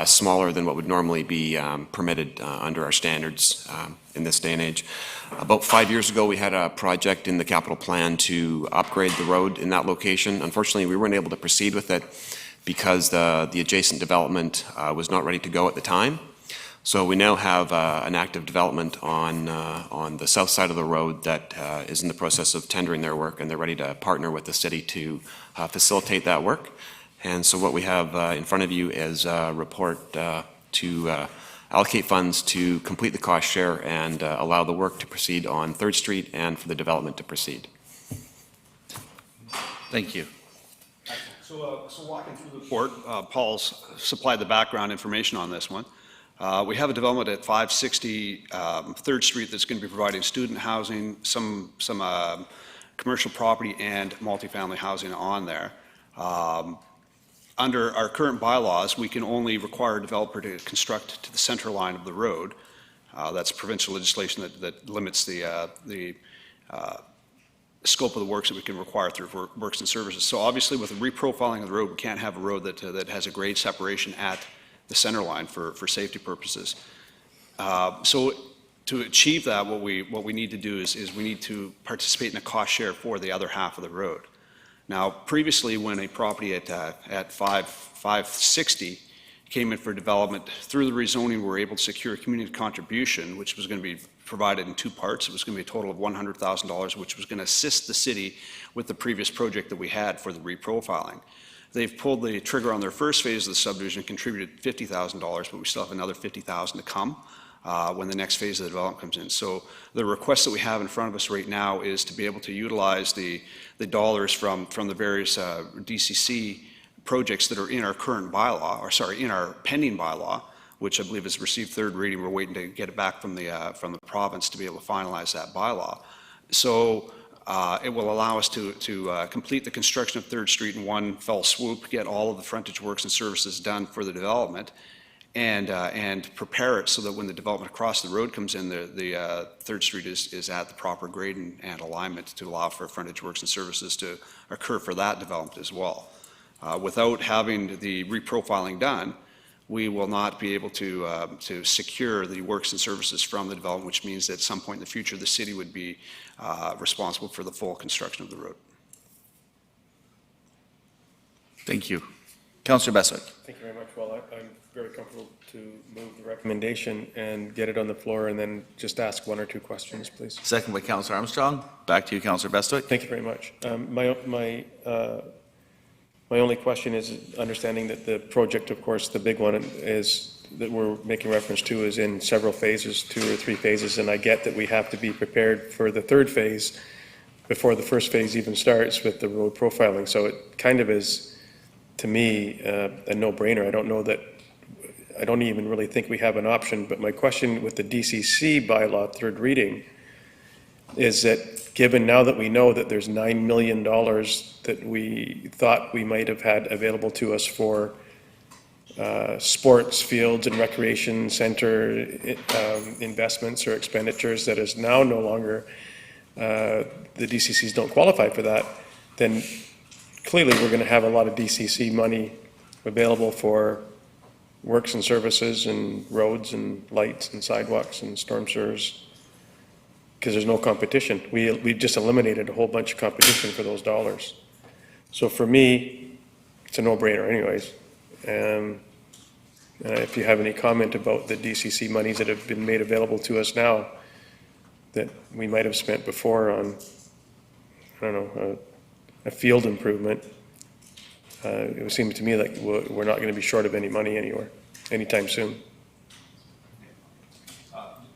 smaller than what would normally be permitted under our standards in this day and age. About 5 years ago, we had a project in the capital plan to upgrade the road in that location. Unfortunately, we weren't able to proceed with it because the adjacent development was not ready to go at the time. So we now have an active development on the south side of the road that is in the process of tendering their work, and they're ready to partner with the city to facilitate that work. And so what we have in front of you is a report to allocate funds to complete the cost share and allow the work to proceed on 3rd Street and for the development to proceed. Thank you. So walking through the report, Paul's supplied the background information on this one. We have a development at 560 3rd Street that's going to be providing student housing, some commercial property and multifamily housing on there. Under our current bylaws, we can only require a developer to construct to the center line of the road. That's provincial legislation that limits the scope of the works that we can require through works and services. So obviously, with the reprofiling of the road, we can't have a road that has a grade separation at the center line for safety purposes. So to achieve that, what we need to do is we need to participate in a cost share for the other half of the road. Now, previously, when a property at 560 came in for development, through the rezoning, we were able to secure a community contribution, which was going to be provided in 2 parts. It was going to be a total of $100,000, which was going to assist the city with the previous project that we had for the reprofiling. They've pulled the trigger on their first phase of the subdivision, contributed $50,000, but we still have another $50,000 to come when the next phase of the development comes in. So the request that we have in front of us right now is to be able to utilize the dollars from the various DCC projects that are in our current bylaw, or sorry, in our pending bylaw, which I believe has received 3rd reading. We're waiting to get it back from the province to be able to finalize that bylaw. So It will allow us to complete the construction of Third Street in one fell swoop, get all of the frontage works and services done for the development, and prepare it so that when the development across the road comes in, the Third Street is at the proper grade and alignment to allow for frontage works and services to occur for that development as well. Without having the reprofiling done, we will not be able to secure the works and services from the development, which means that at some point in the future, the city would be responsible for the full construction of the road. Thank you. Councillor Bestwick. Thank you very much. Well, I'm very comfortable to move the recommendation and get it on the floor and then just ask one or two questions, please. Second by Councillor Armstrong. Back to you, Councillor Bestwick. Thank you very much. My only question is understanding that the project, of course, the big one is that we're making reference to is in several phases, 2 or 3 phases, and I get that we have to be prepared for the third phase before the first phase even starts with the road profiling. So it kind of is, to me, a no-brainer. I don't even really think we have an option, but my question with the DCC bylaw third reading is that given now that we know that there's $9 million that we thought we might have had available to us for sports fields and recreation center investments or expenditures that is now no longer, the DCCs don't qualify for that, then clearly we're going to have a lot of DCC money available for works and services and roads and lights and sidewalks and storm sewers, because there's no competition. We've just eliminated a whole bunch of competition for those dollars. So for me, it's a no-brainer anyways. If you have any comment about the DCC monies that have been made available to us now that we might have spent before on, I don't know, a field improvement, it would seem to me like we're not going to be short of any money anywhere, anytime soon.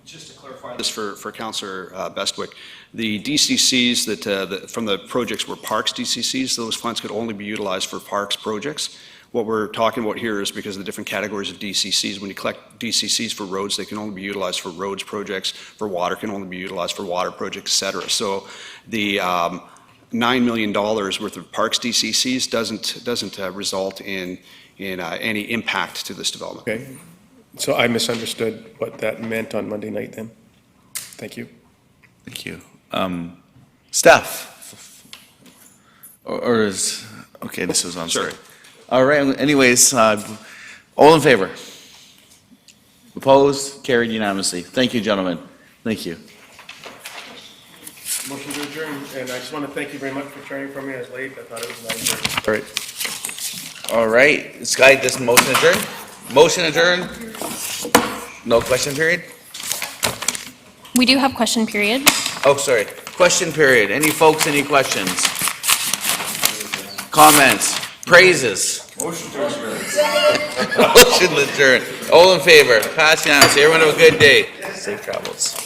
Just to clarify this for Councillor Bestwick, the DCCs that from the projects were parks DCCs, those funds could only be utilized for parks projects. What we're talking about here is because of the different categories of DCCs. When you collect DCCs for roads, they can only be utilized for roads projects. For water, can only be utilized for water projects, et cetera. So the $9 million worth of parks DCCs doesn't result in any impact to this development. Okay. So I misunderstood what that meant on Monday night then. Thank you. Thank you. Staff? Or is, okay, this was on, sorry. All right, anyways, all in favor? Opposed? Carried unanimously. Thank you, gentlemen. Thank you. Motion to adjourn, and I just want to thank you very much for turning for me. I was late. I thought it was 9:30. All right, Sky, this motion adjourned? Motion adjourned? No question period? We do have question period. Oh, sorry. Question period. Any folks, any questions? Comments? Praises? Motion to adjourn. Motion to adjourn. All in favor? Pass unanimously. Everyone have a good day. Safe travels.